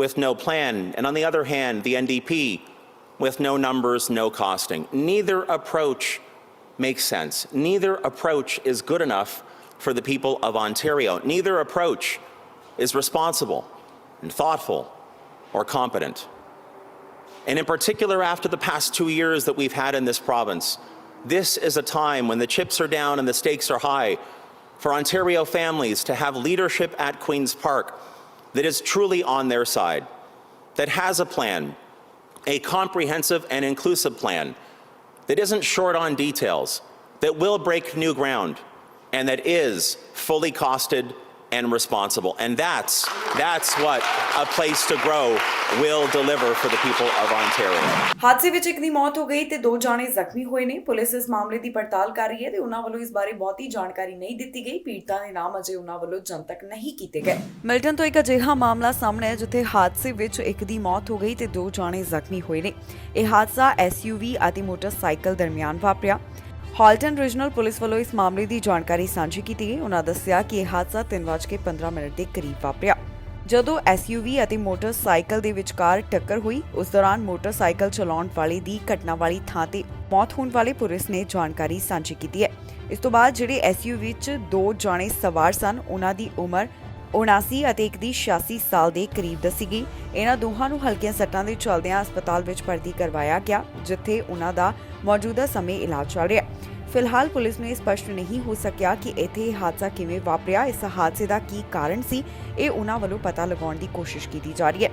Speaker 3: with no plan, and on the other hand, the NDP with no numbers, no costing. Neither approach makes sense. Neither approach is good enough for the people of Ontario. Neither approach is responsible and thoughtful or competent. And in particular, after the past 2 years that we've had in this province, this is a time when the chips are down and the stakes are high for Ontario families to have leadership at Queen's Park that is truly on their side, that has a plan, a comprehensive and inclusive plan, that isn't short on details, that will break new ground, and that is fully costed and responsible. And that's what a place to grow will deliver for the people of Ontario.
Speaker 1: ਹਾਦਸੇ ਵਿੱਚ ਇੱਕ ਦੀ ਮੌਤ ਹੋ ਗਈ ਤੇ 2 ਜਾਣੇ ਜ਼ਖਮੀ ਹੋਏ ਨੇ। ਪੁਲਿਸ ਇਸ ਮਾਮਲੇ ਦੀ ਪੜਤਾਲ ਕਰ ਰਹੀ ਹੈ ਤੇ ਉਹਨਾਂ ਵੱਲੋਂ ਇਸ ਬਾਰੇ ਬਹੁਤੀ ਜਾਣਕਾਰੀ ਨਹੀਂ ਦਿੱਤੀ ਗਈ। ਪੀੜਤਾਂ ਦੇ ਨਾਮ ਅਜੇ ਉਹਨਾਂ ਵੱਲੋਂ ਜਨਤਕ ਨਹੀਂ ਕੀਤੇ ਗਏ। ਮਿਲਟਨ ਤੋਂ ਇੱਕ ਅਜਿਹਾ ਮਾਮਲਾ ਸਾਹਮਣੇ ਹੈ ਜਿੱਥੇ ਹਾਦਸੇ ਵਿੱਚ ਇੱਕ ਦੀ ਮੌਤ ਹੋ ਗਈ ਤੇ 2 ਜਾਣੇ ਜ਼ਖਮੀ ਹੋਏ ਨੇ। ਇਹ ਹਾਦਸਾ SUV ਅਤੇ ਮੋਟਰਸਾਈਕਲ ਦਰਮਿਆਨ ਵਾਪਰਿਆ। ਹਾਲਟਨ ਰੀਜਨਲ ਪੁਲਿਸ ਵੱਲੋਂ ਇਸ ਮਾਮਲੇ ਦੀ ਜਾਣਕਾਰੀ ਸਾਂਝੀ ਕੀਤੀ ਗਈ। ਉਹਨਾਂ ਦੱਸਿਆ ਕਿ ਇਹ ਹਾਦਸਾ 3:15 ਦੇ ਕਰੀਬ ਵਾਪਰਿਆ ਜਦੋਂ SUV ਅਤੇ ਮੋਟਰਸਾਈਕਲ ਦੇ ਵਿਚਕਾਰ ਟੱਕਰ ਹੋਈ। ਉਸ ਦੌਰਾਨ ਮੋਟਰਸਾਈਕਲ ਚਲਾਉਣ ਵਾਲੇ ਦੀ ਘਟਨਾ ਵਾਲੀ ਥਾਂ ਤੇ ਮੌਤ ਹੋਣ ਵਾਲੇ ਪੁਲਿਸ ਨੇ ਜਾਣਕਾਰੀ ਸਾਂਝੀ ਕੀਤੀ ਹੈ। ਇਸ ਤੋਂ ਬਾਅਦ ਜਿਹੜੇ SUV ਵਿੱਚ 2 ਜਾਣੇ ਸਵਾਰ ਸਨ ਉਹਨਾਂ ਦੀ ਉਮਰ 79 ਅਤੇ ਇੱਕ ਦੀ 86 ਸਾਲ ਦੇ ਕਰੀਬ ਦੱਸੀ ਗਈ। ਇਹਨਾਂ ਦੋਹਾਂ ਨੂੰ ਹਲਕੀਆਂ ਸੱਟਾਂ ਦੇ ਚੱਲਦਿਆਂ ਹਸਪਤਾਲ ਵਿੱਚ ਭਰਤੀ ਕਰਵਾਇਆ ਗਿਆ ਜਿੱਥੇ ਉਹਨਾਂ ਦਾ ਮੌਜੂਦਾ ਸਮੇਂ ਇਲਾਜ ਚੱਲ ਰਿਹਾ। ਫਿਲਹਾਲ ਪੁਲਿਸ ਨੂੰ ਇਹ ਸਪਸ਼ਟ ਨਹੀਂ ਹੋ ਸਕਿਆ ਕਿ ਇੱਥੇ ਇਹ ਹਾਦਸਾ ਕਿਵੇਂ ਵਾਪਰਿਆ। ਇਸ ਹਾਦਸੇ ਦਾ ਕੀ ਕਾਰਨ ਸੀ ਇਹ ਉਹਨਾਂ ਵੱਲੋਂ ਪਤਾ ਲਗਾਉਣ ਦੀ ਕੋਸ਼ਿਸ਼ ਕੀਤੀ ਜਾ ਰਹੀ ਹੈ।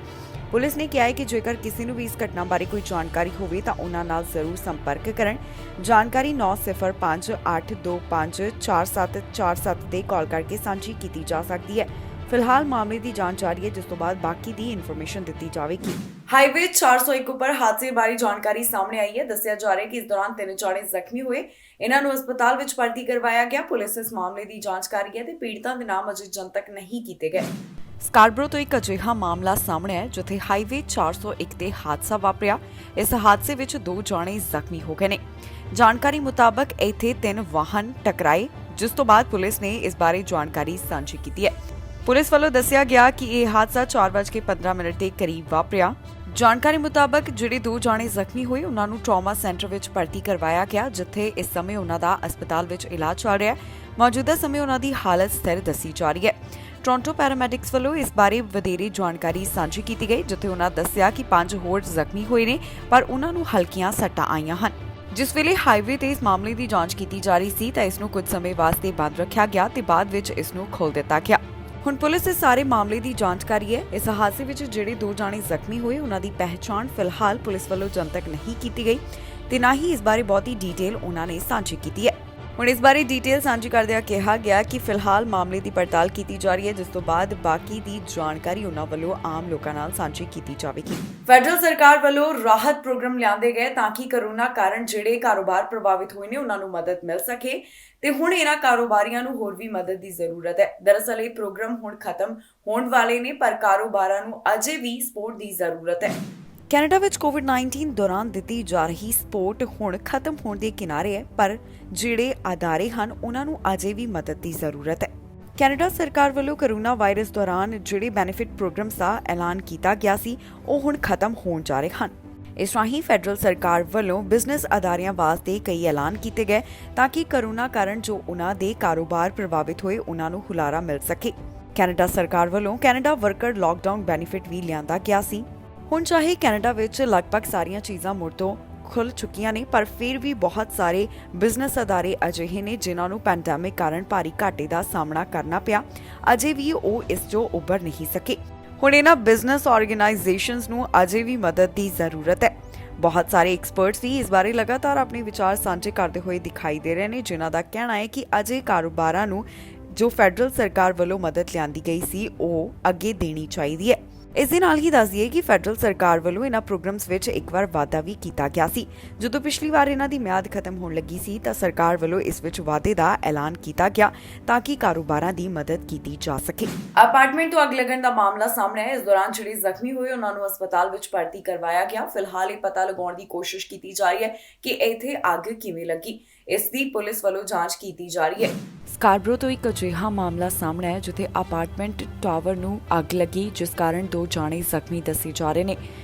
Speaker 1: ਪੁਲਿਸ ਨੇ ਕਿਹਾ ਹੈ ਕਿ ਜੇਕਰ ਕਿਸੇ ਨੂੰ ਵੀ ਇਸ ਘਟਨਾ ਬਾਰੇ ਕੋਈ ਜਾਣਕਾਰੀ ਹੋਵੇ ਤਾਂ ਉਹਨਾਂ ਨਾਲ ਜ਼ਰੂਰ ਸੰਪਰਕ ਕਰਨ। ਜਾਣਕਾਰੀ 9058254747 ਤੇ ਕਾਲ ਕਰਕੇ ਸਾਂਝੀ ਕੀਤੀ ਜਾ ਸਕਦੀ ਹੈ। ਫਿਲਹਾਲ ਮਾਮਲੇ ਦੀ ਜਾਂਚ ਜਾਰੀ ਹੈ ਜਿਸ ਤੋਂ ਬਾਅਦ ਬਾਕੀ ਦੀ ਇਨਫੋਰਮੇਸ਼ਨ ਦਿੱਤੀ ਜਾਵੇਗੀ। ਹਾਈਵੇ 401 ਉੱਪਰ ਹਾਦਸੇ ਬਾਰੇ ਜਾਣਕਾਰੀ ਸਾਹਮਣੇ ਆਈ ਹੈ। ਦੱਸਿਆ ਜਾ ਰਿਹਾ ਹੈ ਕਿ ਇਸ ਦੌਰਾਨ 3 ਜਾਣੇ ਜ਼ਖਮੀ ਹੋਏ। ਇਹਨਾਂ ਨੂੰ ਹਸਪਤਾਲ ਵਿੱਚ ਭਰਤੀ ਕਰਵਾਇਆ ਗਿਆ। ਪੁਲਿਸ ਇਸ ਮਾਮਲੇ ਦੀ ਜਾਂਚ ਕਰ ਰਹੀ ਹੈ ਤੇ ਪੀੜਤਾਂ ਦੇ ਨਾਮ ਅਜੇ ਜਨਤਕ ਨਹੀਂ ਕੀਤੇ ਗਏ। ਸਕਾਰਬਰੋ ਤੋਂ ਇੱਕ ਅਜਿਹਾ ਮਾਮਲਾ ਸਾਹਮਣੇ ਆਇਆ ਜਿੱਥੇ ਹਾਈਵੇ 401 ਤੇ ਹਾਦਸਾ ਵਾਪਰਿਆ। ਇਸ ਹਾਦਸੇ ਵਿੱਚ 2 ਜਾਣੇ ਜ਼ਖਮੀ ਹੋ ਗਏ ਨੇ। ਜਾਣਕਾਰੀ ਮੁਤਾਬਕ ਇੱਥੇ 3 ਵਾਹਨ ਟਕਰਾਏ ਜਿਸ ਤੋਂ ਬਾਅਦ ਪੁਲਿਸ ਨੇ ਇਸ ਬਾਰੇ ਜਾਣਕਾਰੀ ਸਾਂਝੀ ਕੀਤੀ ਹੈ। ਪੁਲਿਸ ਵੱਲੋਂ ਦੱਸਿਆ ਗਿਆ ਕਿ ਇਹ ਹਾਦਸਾ 4:15 ਦੇ ਕਰੀਬ ਵਾਪਰਿਆ। ਜਾਣਕਾਰੀ ਮੁਤਾਬਕ ਜਿਹੜੇ 2 ਜਾਣੇ ਜ਼ਖਮੀ ਹੋਏ ਉਹਨਾਂ ਨੂੰ ਟਰਾਮਾ ਸੈਂਟਰ ਵਿੱਚ ਭਰਤੀ ਕਰਵਾਇਆ ਗਿਆ ਜਿੱਥੇ ਇਸ ਸਮੇਂ ਉਹਨਾਂ ਦਾ ਹਸਪਤਾਲ ਵਿੱਚ ਇਲਾਜ ਚੱਲ ਰਿਹਾ ਹੈ। ਮੌਜੂਦਾ ਸਮੇਂ ਉਹਨਾਂ ਦੀ ਹਾਲਤ ਸਥਿਰ ਦੱਸੀ ਜਾ ਰਹੀ ਹੈ। ਟੋਰਾਂਟੋ ਪੈਰਾਮੈਡਿਕਸ ਵੱਲੋਂ ਇਸ ਬਾਰੇ ਵਧੇਰੇ ਜਾਣਕਾਰੀ ਸਾਂਝੀ ਕੀਤੀ ਗਈ ਜਿੱਥੇ ਉਹਨਾਂ ਦੱਸਿਆ ਕਿ 5 ਹੋਰ ਜ਼ਖਮੀ ਹੋਏ ਨੇ ਪਰ ਉਹਨਾਂ ਨੂੰ ਹਲਕੀਆਂ ਸੱਟਾਂ ਆਈਆਂ ਹਨ। ਜਿਸ ਵੇਲੇ ਹਾਈਵੇ ਤੇ ਇਸ ਮਾਮਲੇ ਦੀ ਜਾਂਚ ਕੀਤੀ ਜਾ ਰਹੀ ਸੀ ਤਾਂ ਇਸ ਨੂੰ ਕੁਝ ਸਮੇਂ ਵਾਸਤੇ ਬੰਦ ਰੱਖਿਆ ਗਿਆ ਤੇ ਬਾਅਦ ਵਿੱਚ ਇਸ ਨੂੰ ਖੋਲ੍ਹ ਦਿੱਤਾ ਗਿਆ। ਹੁਣ ਪੁਲਿਸ ਇਸ ਸਾਰੇ ਮਾਮਲੇ ਦੀ ਜਾਂਚ ਕਰ ਰਹੀ ਹੈ। ਇਸ ਹਾਦਸੇ ਵਿੱਚ ਜਿਹੜੇ 2 ਜਾਣੇ ਜ਼ਖਮੀ ਹੋਏ ਉਹਨਾਂ ਦੀ ਪਹਿਚਾਣ ਫਿਲਹਾਲ ਪੁਲਿਸ ਵੱਲੋਂ ਜਨਤਕ ਨਹੀਂ ਕੀਤੀ ਗਈ ਤੇ ਨਾ ਹੀ ਇਸ ਬਾਰੇ ਬਹੁਤੀ ਡੀਟੇਲ ਉਹਨਾਂ ਨੇ ਸਾਂਝੀ ਕੀਤੀ ਹੈ। ਹੁਣ ਇਸ ਬਾਰੇ ਡੀਟੇਲ ਸਾਂਝੀ ਕਰਦਿਆਂ ਕਿਹਾ ਗਿਆ ਕਿ ਫਿਲਹਾਲ ਮਾਮਲੇ ਦੀ ਪੜਤਾਲ ਕੀਤੀ ਜਾ ਰਹੀ ਹੈ, ਜਿਸ ਤੋਂ ਬਾਅਦ ਬਾਕੀ ਦੀ ਜਾਣਕਾਰੀ ਉਹਨਾਂ ਵੱਲੋਂ ਆਮ ਲੋਕਾਂ ਨਾਲ ਸਾਂਝੀ ਕੀਤੀ ਜਾਵੇਗੀ। ਫੈਡਰਲ ਸਰਕਾਰ ਵੱਲੋਂ ਰਾਹਤ ਪ੍ਰੋਗਰਾਮ ਲਿਆਂਦੇ ਗਏ ਤਾਂ ਕਿ ਕਰੋਨਾ ਕਾਰਨ ਜਿਹੜੇ ਕਾਰੋਬਾਰ ਪ੍ਰਭਾਵਿਤ ਹੋਏ ਨੇ ਉਹਨਾਂ ਨੂੰ ਮਦਦ ਮਿਲ ਸਕੇ ਤੇ ਹੁਣ ਇਹਨਾਂ ਕਾਰੋਬਾਰੀਆਂ ਨੂੰ ਹੋਰ ਵੀ ਮਦਦ ਦੀ ਜ਼ਰੂਰਤ ਹੈ। ਦਰਅਸਲ ਇਹ ਪ੍ਰੋਗਰਾਮ ਹੁਣ ਖਤਮ ਹੋਣ ਵਾਲੇ ਨੇ, ਪਰ ਕਾਰੋਬਾਰਾਂ ਨੂੰ ਅਜੇ ਵੀ ਸਪੋਰਟ ਦੀ ਜ਼ਰੂਰਤ ਹੈ। ਕੈਨੇਡਾ ਵਿੱਚ ਕੋਵਿਡ-19 ਦੌਰਾਨ ਦਿੱਤੀ ਜਾ ਰਹੀ ਸਪੋਰਟ ਹੁਣ ਖਤਮ ਹੋਣ ਦੇ ਕਿਨਾਰੇ ਹੈ, ਪਰ ਜਿਹੜੇ ਅਦਾਰੇ ਹਨ ਉਹਨਾਂ ਨੂੰ ਅਜੇ ਵੀ ਮਦਦ ਦੀ ਜ਼ਰੂਰਤ ਹੈ। ਕੈਨੇਡਾ ਸਰਕਾਰ ਵੱਲੋਂ ਕਰੋਨਾ ਵਾਇਰਸ ਦੌਰਾਨ ਜਿਹੜੇ ਬੈਨੀਫਿਟ ਪ੍ਰੋਗਰਾਮਸ ਦਾ ਐਲਾਨ ਕੀਤਾ ਗਿਆ ਸੀ ਉਹ ਹੁਣ ਖਤਮ ਹੋਣ ਜਾ ਰਹੇ ਹਨ। ਇਸ ਰਾਹੀਂ ਫੈਡਰਲ ਸਰਕਾਰ ਵੱਲੋਂ ਬਿਜ਼ਨਸ ਅਦਾਰਿਆਂ ਵਾਸਤੇ ਕਈ ਐਲਾਨ ਕੀਤੇ ਗਏ ਤਾਂ ਕਿ ਕਰੋਨਾ ਕਾਰਨ ਜੋ ਉਹਨਾਂ ਦੇ ਕਾਰੋਬਾਰ ਪ੍ਰਭਾਵਿਤ ਹੋਏ ਉਹਨਾਂ ਨੂੰ ਹੁਲਾਰਾ ਮਿਲ ਸਕੇ। ਕੈਨੇਡਾ ਸਰਕਾਰ ਵੱਲੋਂ ਕੈਨੇਡਾ ਵਰਕਰ ਲਾਕਡਾਊਨ ਬੈਨੀਫਿਟ ਵੀ ਲਿਆਂਦਾ ਗਿਆ ਸੀ। ਹੁਣ ਚਾਹੇ ਕੈਨੇਡਾ ਵਿੱਚ ਲਗਭਗ ਸਾਰੀਆਂ ਚੀਜ਼ਾਂ ਮੁੜ ਤੋਂ ਖੁੱਲ੍ਹ ਚੁੱਕੀਆਂ ਨੇ, ਪਰ ਫਿਰ ਵੀ ਬਹੁਤ ਸਾਰੇ ਬਿਜ਼ਨਸ ਅਦਾਰੇ ਅਜਿਹੇ ਨੇ ਜਿਨ੍ਹਾਂ ਨੂੰ ਪੈਂਡੈਮਿਕ ਕਾਰਨ ਭਾਰੀ ਘਾਟੇ ਦਾ ਸਾਹਮਣਾ ਕਰਨਾ ਪਿਆ। ਅਜੇ ਵੀ ਉਹ ਇਸ ਚੋਂ ਉੱਭਰ ਨਹੀਂ ਸਕੇ। ਹੁਣ ਇਹਨਾਂ ਬਿਜ਼ਨਸ ਆਰਗੇਨਾਈਜੇਸ਼ਨਸ ਨੂੰ ਅਜੇ ਵੀ ਮਦਦ ਦੀ ਜ਼ਰੂਰਤ ਹੈ। ਬਹੁਤ ਸਾਰੇ ਐਕਸਪਰਟਸ ਵੀ ਇਸ ਬਾਰੇ ਲਗਾਤਾਰ ਆਪਣੇ ਵਿਚਾਰ ਸਾਂਝੇ ਕਰਦੇ ਹੋਏ ਦਿਖਾਈ ਦੇ ਰਹੇ ਨੇ, ਜਿਨ੍ਹਾਂ ਦਾ ਕਹਿਣਾ ਹੈ ਕਿ ਅਜੇ ਕਾਰੋਬਾਰਾਂ ਨੂੰ ਜੋ ਫੈਡਰਲ ਸਰਕਾਰ ਵੱਲੋਂ ਮਦਦ ਲਿਆਂਦੀ ਗਈ ਸੀ ਉਹ ਅੱਗੇ ਦੇਣੀ ਚਾਹੀਦੀ ਹੈ। ਇਸ ਦੇ ਨਾਲ ਹੀ ਦੱਸ ਦਈਏ ਕਿ ਫੈਡਰਲ ਸਰਕਾਰ ਵੱਲੋਂ ਇਹਨਾਂ ਪ੍ਰੋਗਰਾਮਸ ਵਿੱਚ ਇੱਕ ਵਾਰ ਵਾਅਦਾ ਵੀ ਕੀਤਾ ਗਿਆ ਸੀ। ਜਦੋਂ ਪਿਛਲੀ ਵਾਰ ਇਹਨਾਂ ਦੀ ਮਿਆਦ ਖਤਮ ਹੋਣ ਲੱਗੀ ਸੀ ਤਾਂ ਸਰਕਾਰ ਵੱਲੋਂ ਇਸ ਵਿੱਚ ਵਾਅਦੇ ਦਾ ਐਲਾਨ ਕੀਤਾ ਗਿਆ ਤਾਂ ਕਿ ਕਾਰੋਬਾਰਾਂ ਦੀ ਮਦਦ ਕੀਤੀ ਜਾ ਸਕੇ। ਅਪਾਰਟਮੈਂਟ ਤੋਂ ਅੱਗ ਲੱਗਣ ਦਾ ਮਾਮਲਾ ਸਾਹਮਣੇ ਆਇਆ। ਇਸ ਦੌਰਾਨ ਜਿਹੜੇ ਜ਼ਖਮੀ ਹੋਏ ਉਹਨਾਂ ਨੂੰ ਹਸਪਤਾਲ ਵਿੱਚ ਭਰਤੀ ਕਰਵਾਇਆ ਗਿਆ। ਫਿਲਹਾਲ ਇਹ ਪਤਾ ਲਗਾਉਣ ਦੀ ਕੋਸ਼ਿਸ਼ ਕੀਤੀ ਜਾ ਰਹੀ ਹੈ ਕਿ ਇੱਥੇ ਅੱਗ ਕਿਵੇਂ ਲੱਗੀ। ਇਸ ਦੀ ਪੁਲਿਸ ਵੱਲੋਂ ਜਾਂਚ ਕੀਤੀ ਜਾ ਰਹੀ ਹੈ। ਸਕਾਰਬਰੋ ਤੋਂ ਇੱਕ ਅਜਿਹਾ ਮਾਮਲਾ ਸਾਹਮਣੇ ਆਇਆ ਜਿੱਥੇ ਅਪਾਰਟਮੈਂਟ ਟਾਵਰ ਨੂੰ ਅੱਗ ਲੱਗੀ, ਜਿਸ ਕਾਰਨ 2 ਜਾਣੇ ਜ਼ਖਮੀ ਦੱਸੇ ਜਾ ਰਹੇ ਨੇ।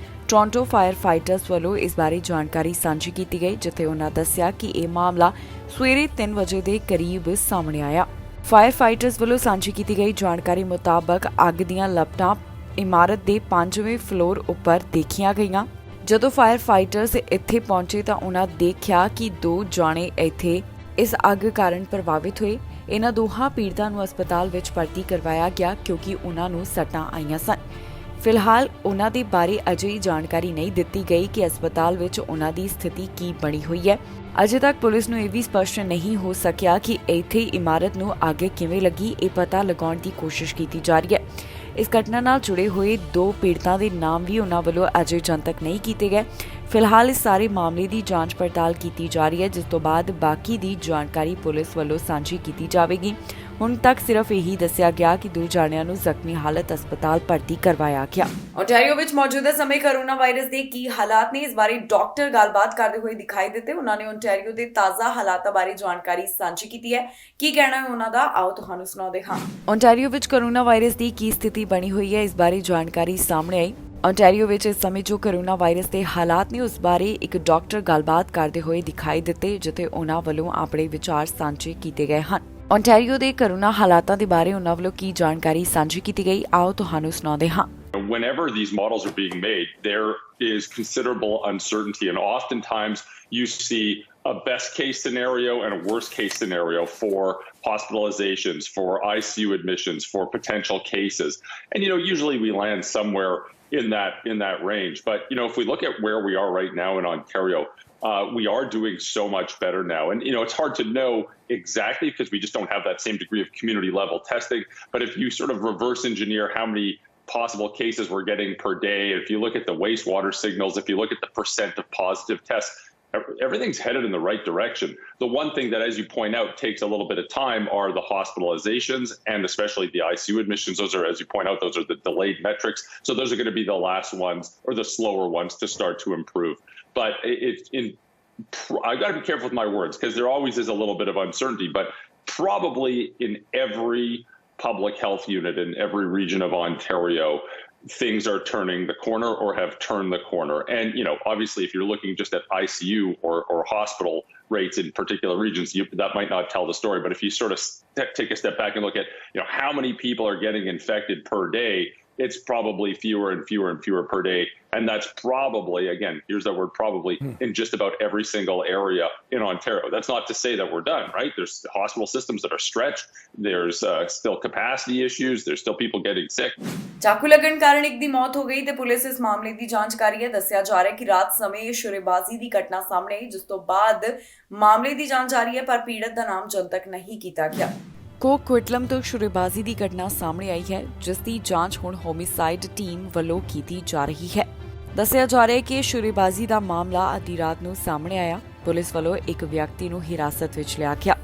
Speaker 1: ਟੋਰਾਂਟੋ ਫਾਇਰ ਫਾਈਟਰਸ ਵੱਲੋਂ ਇਸ ਬਾਰੇ ਜਾਣਕਾਰੀ ਸਾਂਝੀ ਕੀਤੀ ਗਈ, ਜਿੱਥੇ ਉਹਨਾਂ ਦੱਸਿਆ ਕਿ ਇਹ ਮਾਮਲਾ ਸਵੇਰੇ 3 ਵਜੇ ਦੇ ਕਰੀਬ ਸਾਹਮਣੇ ਆਇਆ। ਫਾਇਰ ਫਾਈਟਰਸ ਵੱਲੋਂ ਸਾਂਝੀ ਕੀਤੀ ਗਈ ਜਾਣਕਾਰੀ ਮੁਤਾਬਕ ਅੱਗ ਦੀਆਂ ਲਪਟਾਂ ਇਮਾਰਤ ਦੇ 5ਵੇਂ ਫਲੋਰ ਉੱਪਰ ਦੇਖੀਆਂ ਗਈਆਂ। ਜਦੋਂ ਫਾਇਰ ਫਾਈਟਰਸ ਇੱਥੇ ਪਹੁੰਚੇ ਤਾਂ ਉਹਨਾਂ ਦੇਖਿਆ ਕਿ 2 ਜਾਣੇ ਇੱਥੇ ਇਸ ਅੱਗ ਕਾਰਨ ਪ੍ਰਭਾਵਿਤ ਹੋਏ। ਇਹਨਾਂ ਦੋਹਾਂ ਪੀੜਤਾਂ ਨੂੰ ਹਸਪਤਾਲ ਵਿੱਚ ਭਰਤੀ ਕਰਵਾਇਆ ਗਿਆ ਕਿਉਂਕਿ ਉਹਨਾਂ ਨੂੰ ਸੱਟਾਂ ਆਈਆਂ ਸਨ। ਫਿਲਹਾਲ ਉਹਨਾਂ ਦੇ ਬਾਰੇ ਅਜੇ ਜਾਣਕਾਰੀ ਨਹੀਂ ਦਿੱਤੀ ਗਈ ਕਿ ਹਸਪਤਾਲ ਵਿੱਚ ਉਹਨਾਂ ਦੀ ਸਥਿਤੀ ਕੀ ਬਣੀ ਹੋਈ ਹੈ। ਅਜੇ ਤੱਕ ਪੁਲਿਸ ਨੂੰ ਇਹ ਵੀ ਸਪਸ਼ਟ ਨਹੀਂ ਹੋ ਸਕਿਆ ਕਿ ਇੱਥੇ ਇਮਾਰਤ ਨੂੰ ਅੱਗ ਕਿਵੇਂ ਲੱਗੀ। ਇਹ ਪਤਾ ਲਗਾਉਣ ਦੀ ਕੋਸ਼ਿਸ਼ ਕੀਤੀ ਜਾ ਰਹੀ ਹੈ। ਇਸ ਘਟਨਾ ਨਾਲ ਜੁੜੇ ਹੋਏ 2 ਪੀੜਤਾਂ ਦੇ ਨਾਮ ਵੀ ਉਹਨਾਂ ਵੱਲੋਂ ਅਜੇ ਜਨਤਕ ਨਹੀਂ ਕੀਤੇ ਗਏ। ਫਿਲਹਾਲ ਇਸ ਸਾਰੇ ਮਾਮਲੇ ਦੀ ਜਾਂਚ ਪੜਤਾਲ ਕੀਤੀ ਜਾ ਰਹੀ ਹੈ, ਜਿਸ ਤੋਂ ਬਾਅਦ ਬਾਕੀ ਦੀ ਜਾਣਕਾਰੀ ਪੁਲਿਸ ਵੱਲੋਂ ਸਾਂਝੀ ਕੀਤੀ ਜਾਵੇਗੀ। ਹੁਣ ਤੱਕ ਸਿਰਫ ਇਹੀ ਦੱਸਿਆ ਗਿਆ ਕਿ 2 ਜਾਣਿਆਂ ਨੂੰ ਜ਼ਖਮੀ ਹਾਲਤ ਹਸਪਤਾਲ ਭਰਤੀ ਕਰਵਾਇਆ ਗਿਆ। ਓਨਟਾਰੀਓ ਵਿੱਚ ਮੌਜੂਦਾ ਸਮੇਂ ਕਰੋਨਾ ਵਾਇਰਸ ਦੇ ਕੀ ਹਾਲਾਤ ਨੇ, ਇਸ ਬਾਰੇ ਡਾਕਟਰ ਗੱਲਬਾਤ ਕਰਦੇ ਹੋਏ ਦਿਖਾਈ ਦਿੱਤੇ। ਉਹਨਾਂ ਨੇ ਓਨਟਾਰੀਓ ਦੇ ਤਾਜ਼ਾ ਹਾਲਾਤਾਂ ਬਾਰੇ ਜਾਣਕਾਰੀ ਸਾਂਝੀ ਕੀਤੀ ਹੈ। ਕੀ ਕਹਿਣਾ ਹੈ ਉਹਨਾਂ ਦਾ, ਆਓ ਤੁਹਾਨੂੰ ਸੁਣਾਉਂਦੇ ਹਾਂ। ਓਨਟਾਰੀਓ ਵਿੱਚ ਕਰੋਨਾ ਵਾਇਰਸ ਦੀ ਕੀ ਸਥਿਤੀ ਬਣੀ ਹੋਈ ਹੈ, ਇਸ ਬਾਰੇ ਜਾਣਕਾਰੀ ਸਾਹਮਣੇ ਆਈ। ਓਨਟਾਰੀਓ ਵਿੱਚ ਇਸ ਸਮੇਂ ਜੋ ਕਰੋਨਾ ਵਾਇਰਸ ਦੇ ਹਾਲਾਤ ਨੇ ਉਸ ਬਾਰੇ ਇੱਕ ਡਾਕਟਰ ਗੱਲਬਾਤ ਕਰਦੇ ਹੋਏ ਦਿਖਾਈ ਦਿੱਤੇ, ਜਿੱਥੇ ਉਹਨਾਂ ਵੱਲੋਂ ਆਪਣੇ ਵਿਚਾਰ ਸਾਂਝੇ ਕੀਤੇ ਗਏ ਹਨ। ਓਨਟਾਰੀਓ ਦੇ ਕਰੋਨਾ ਹਾਲਾਤਾਂ ਦੇ ਬਾਰੇ ਉਹਨਾਂ ਵੱਲੋਂ ਕੀ ਜਾਣਕਾਰੀ ਸਾਂਝੀ ਕੀਤੀ ਗਈ, ਆਓ ਤੁਹਾਨੂੰ ਸੁਣਾਉਂਦੇ ਹਾਂ।
Speaker 4: Whenever these models are being made, there is considerable uncertainty, and oftentimes you see a best case scenario and a worst case scenario for hospitalizations, for ICU admissions, for potential cases. And usually we land somewhere in that range. But if we look at where we are right now in Ontario, we are doing so much better now. And it's hard to know exactly because we just don't have that same degree of community level testing. But if you sort of reverse engineer how many possible cases we're getting per day, if you look at the wastewater signals, if you look at the percent of positive tests, everything's headed in the right direction. The one thing that, as you point out, takes a little bit of time are the hospitalizations and especially the ICU admissions. Those are, as you point out, those are the delayed metrics. So those are going to be the last ones or the slower ones to start to improve. But I've got to be careful with my words because there always is a little bit of uncertainty, but probably in every public health unit in every region of Ontario, things are turning the corner or have turned the corner. And, obviously, if you're looking just at ICU or hospital rates in particular regions, that might not tell the story. But if you sort of take a step back and look at, how many people are getting infected per day, it's probably fewer and fewer and fewer per day. And that's probably, again, here's that word probably, in just about every single area in Ontario. That's not to say that we're done, right? There's hospital systems that are stretched. There's still capacity issues. There's still people getting sick.
Speaker 1: ਚਾਕੂ ਲੱਗਣ ਕਾਰਨ ਇੱਕ ਦੀ ਮੌਤ ਹੋ ਗਈ ਤੇ ਪੁਲਿਸ ਇਸ ਮਾਮਲੇ ਦੀ ਜਾਂਚ ਕਰ ਰਹੀ ਹੈ। ਦੱਸਿਆ ਜਾ ਰਿਹਾ ਹੈ ਕਿ ਰਾਤ ਸਮੇਂ ਸ਼ੁਰੇਬਾਜ਼ੀ ਦੀ ਘਟਨਾ ਸਾਹਮਣੇ ਆਈ, ਜਿਸ ਤੋਂ ਬਾਅਦ ਮਾਮਲੇ ਦੀ ਜਾਂਚ ਜਾਰੀ ਹੈ, ਪਰ ਪੀੜਤ ਦਾ ਨਾਮ ਜਨਤਕ ਨਹੀਂ ਕੀਤਾ ਗਿਆ। ਕੋਕਵਿਟਲਮ ਤੋਂ ਸ਼ੁਰੇਬਾਜ਼ੀ ਦੀ ਘਟਨਾ ਸਾਹਮਣੇ ਆਈ ਹੈ, ਜਿਸ ਦੀ ਜਾਂਚ ਹੁਣ ਹੋਮਿਸਾਈਡ ਟੀਮ ਵੱਲੋਂ ਕੀਤੀ ਜਾ ਰਹੀ ਹੈ। ਦੱਸਿਆ ਜਾ ਰਿਹਾ ਹੈ ਕਿ ਸ਼ੁਰੇਬਾਜ਼ੀ ਦਾ ਮਾਮਲਾ ਅੱਧੀ ਰਾਤ ਨੂੰ ਸਾਹਮਣੇ ਆਇਆ। ਪੁਲਿਸ ਵੱਲੋਂ ਇੱਕ ਵਿਅਕਤੀ ਨੂੰ ਹਿਰਾਸਤ ਵਿੱਚ ਲਿਆ ਗਿਆ।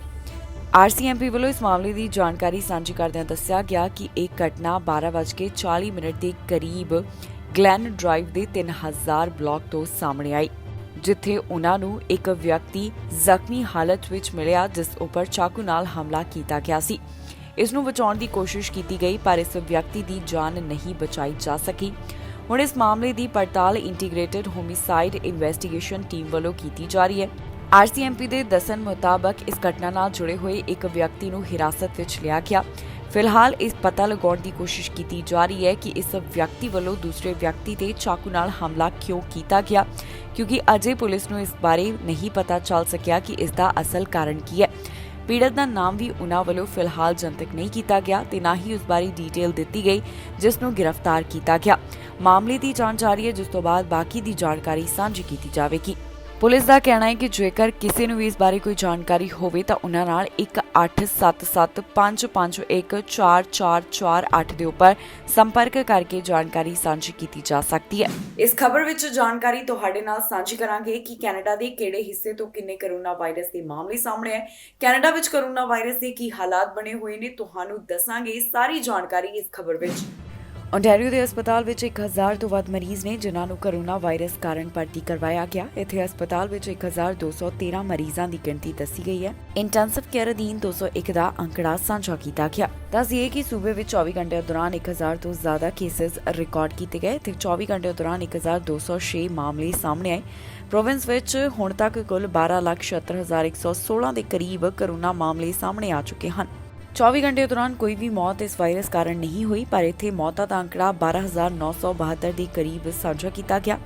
Speaker 1: ਆਰਸੀਐਮਪੀ ਵੱਲੋਂ ਇਸ ਮਾਮਲੇ ਦੀ ਜਾਣਕਾਰੀ ਸਾਂਝੀ ਕਰਦਿਆਂ ਦੱਸਿਆ ਗਿਆ ਕਿ ਇਹ ਘਟਨਾ 12:40 ਦੇ ਕਰੀਬ ਗਲੈਨ ਡਰਾਈਵ ਦੇ 3000 ਬਲਾਕ ਤੋਂ ਸਾਹਮਣੇ ਆਈ, ਜਿੱਥੇ ਉਹਨਾਂ ਨੂੰ ਇੱਕ ਵਿਅਕਤੀ ਜ਼ਖਮੀ ਹਾਲਤ ਵਿੱਚ ਮਿਲਿਆ, ਜਿਸ ਉੱਪਰ ਚਾਕੂ ਨਾਲ ਹਮਲਾ ਕੀਤਾ ਗਿਆ ਸੀ। ਇਸ ਨੂੰ ਬਚਾਉਣ ਦੀ ਕੋਸ਼ਿਸ਼ ਕੀਤੀ ਗਈ, ਪਰ ਇਸ ਵਿਅਕਤੀ ਦੀ ਜਾਨ ਨਹੀਂ ਬਚਾਈ ਜਾ ਸਕੀ। ਹੁਣ ਇਸ ਮਾਮਲੇ ਦੀ ਪੜਤਾਲ ਇੰਟੀਗ੍ਰੇਟਿਡ ਹੋਮਿਸਾਈਡ ਇਨਵੈਸਟੀਗੇਸ਼ਨ ਟੀਮ ਵੱਲੋਂ ਕੀਤੀ ਜਾ ਰਹੀ ਹੈ। ਆਰਸੀਐਮਪੀ ਦੇ ਦੱਸਣ ਮੁਤਾਬਕ ਇਸ ਘਟਨਾ ਨਾਲ ਜੁੜੇ ਹੋਏ ਇੱਕ ਵਿਅਕਤੀ ਨੂੰ ਹਿਰਾਸਤ ਵਿੱਚ ਲਿਆ ਗਿਆ। ਫਿਲਹਾਲ ਇਸ ਪਤਾ ਲਗਾਉਣ ਦੀ ਕੋਸ਼ਿਸ਼ ਕੀਤੀ ਜਾ ਰਹੀ ਹੈ ਕਿ ਇਸ ਵਿਅਕਤੀ ਵੱਲੋਂ ਦੂਸਰੇ ਵਿਅਕਤੀ ਤੇ ਚਾਕੂ ਨਾਲ ਹਮਲਾ ਕਿਉਂ ਕੀਤਾ ਗਿਆ, ਕਿਉਂਕਿ ਅਜੇ ਪੁਲਿਸ ਨੂੰ ਇਸ ਬਾਰੇ ਨਹੀਂ ਪਤਾ ਚੱਲ ਸਕਿਆ ਕਿ ਇਸ ਦਾ ਅਸਲ ਕਾਰਨ ਕੀ ਹੈ। ਪੀੜਤ ਦਾ ਨਾਮ ਵੀ ਉਨ੍ਹਾਂ ਵੱਲੋਂ ਫਿਲਹਾਲ ਜਨਤਕ ਨਹੀਂ ਕੀਤਾ ਗਿਆ ਤੇ ਨਾ ਹੀ ਉਸ ਬਾਰੇ ਡਿਟੇਲ ਦਿੱਤੀ ਗਈ, ਜਿਸ ਨੂੰ ਗ੍ਰਿਫਤਾਰ ਕੀਤਾ ਗਿਆ। ਮਾਮਲੇ ਦੀ ਜਾਂਚ ਜਾਰੀ ਹੈ, ਜਿਸ ਤੋਂ ਬਾਅਦ ਬਾਕੀ ਦੀ ਜਾਣਕਾਰੀ ਸਾਂਝੀ ਕੀਤੀ ਜਾਵੇਗੀ। ਪੁਲਿਸ ਦਾ ਕਹਿਣਾ ਹੈ ਕਿ ਜੇਕਰ ਕਿਸੇ ਨੂੰ ਵੀ ਇਸ ਬਾਰੇ ਕੋਈ ਜਾਣਕਾਰੀ ਹੋਵੇ ਤਾਂ ਉਹਨਾਂ ਨਾਲ 187755144448 ਦੇ ਉੱਪਰ ਸੰਪਰਕ ਕਰਕੇ ਜਾਣਕਾਰੀ ਸਾਂਝੀ ਕੀਤੀ ਜਾ ਸਕਦੀ ਹੈ। ਇਸ ਖਬਰ ਵਿੱਚ ਜਾਣਕਾਰੀ ਤੁਹਾਡੇ ਨਾਲ ਸਾਂਝੀ ਕਰਾਂਗੇ ਕਿ ਕੈਨੇਡਾ ਦੇ ਕਿਹੜੇ ਹਿੱਸੇ ਤੋਂ ਕਿੰਨੇ ਕੋਰੋਨਾ ਵਾਇਰਸ ਦੇ ਮਾਮਲੇ ਸਾਹਮਣੇ ਆਏ, ਕੈਨੇਡਾ ਵਿੱਚ ਕੋਰੋਨਾ ਵਾਇਰਸ ਦੇ ਕੀ ਹਾਲਾਤ ਬਣੇ ਹੋਏ ਨੇ, ਤੁਹਾਨੂੰ ਦੱਸਾਂਗੇ ਸਾਰੀ ਜਾਣਕਾਰੀ ਇਸ ਖਬਰ ਵਿੱਚ। ਓਨਟਾਰੀਓ ਦੇ ਹਸਪਤਾਲ ਵਿੱਚ 1000 ਤੋਂ ਵੱਧ ਮਰੀਜ਼ ਨੇ ਜਿਨ੍ਹਾਂ ਨੂੰ ਕੋਰੋਨਾ ਵਾਇਰਸ ਕਾਰਨ ਭਰਤੀ ਕਰਵਾਇਆ ਗਿਆ। ਇੱਥੇ ਹਸਪਤਾਲ ਵਿੱਚ 1213 ਮਰੀਜ਼ਾਂ ਦੀ ਗਿਣਤੀ ਦੱਸੀ ਗਈ ਹੈ। ਇੰਟੈਂਸਿਵ ਕੇਅਰ ਅਧੀਨ 201 ਦਾ ਅੰਕੜਾ ਸਾਂਝਾ ਕੀਤਾ ਗਿਆ। ਦੱਸੀਏ ਕਿ ਸੂਬੇ ਵਿੱਚ 24 ਘੰਟਿਆਂ ਦੌਰਾਨ 1000 ਤੋਂ ਜ਼ਿਆਦਾ ਕੇਸਿਸ ਰਿਕਾਰਡ ਕੀਤੇ ਗਏ ਤੇ 24 ਘੰਟਿਆਂ ਦੌਰਾਨ 1206 ਮਾਮਲੇ ਸਾਹਮਣੇ ਆਏ। ਪ੍ਰੋਵਿੰਸ ਵਿੱਚ ਹੁਣ ਤੱਕ ਕੁੱਲ 12,76,116 ਦੇ ਕਰੀਬ ਕੋਰੋਨਾ ਮਾਮਲੇ ਸਾਹਮਣੇ ਆ ਚੁੱਕੇ ਹਨ। 24 ਘੰਟੇ ਦੌਰਾਨ ਕੋਈ ਵੀ ਮੌਤ ਇਸ ਵਾਇਰਸ ਕਾਰਨ ਨਹੀਂ ਹੋਈ, ਪਰ ਇੱਥੇ ਮੌਤਾਂ ਦਾ ਅੰਕੜਾ 12,972 ਦੇ ਕਰੀਬ ਸਾਂਝਾ ਕੀਤਾ ਗਿਆ।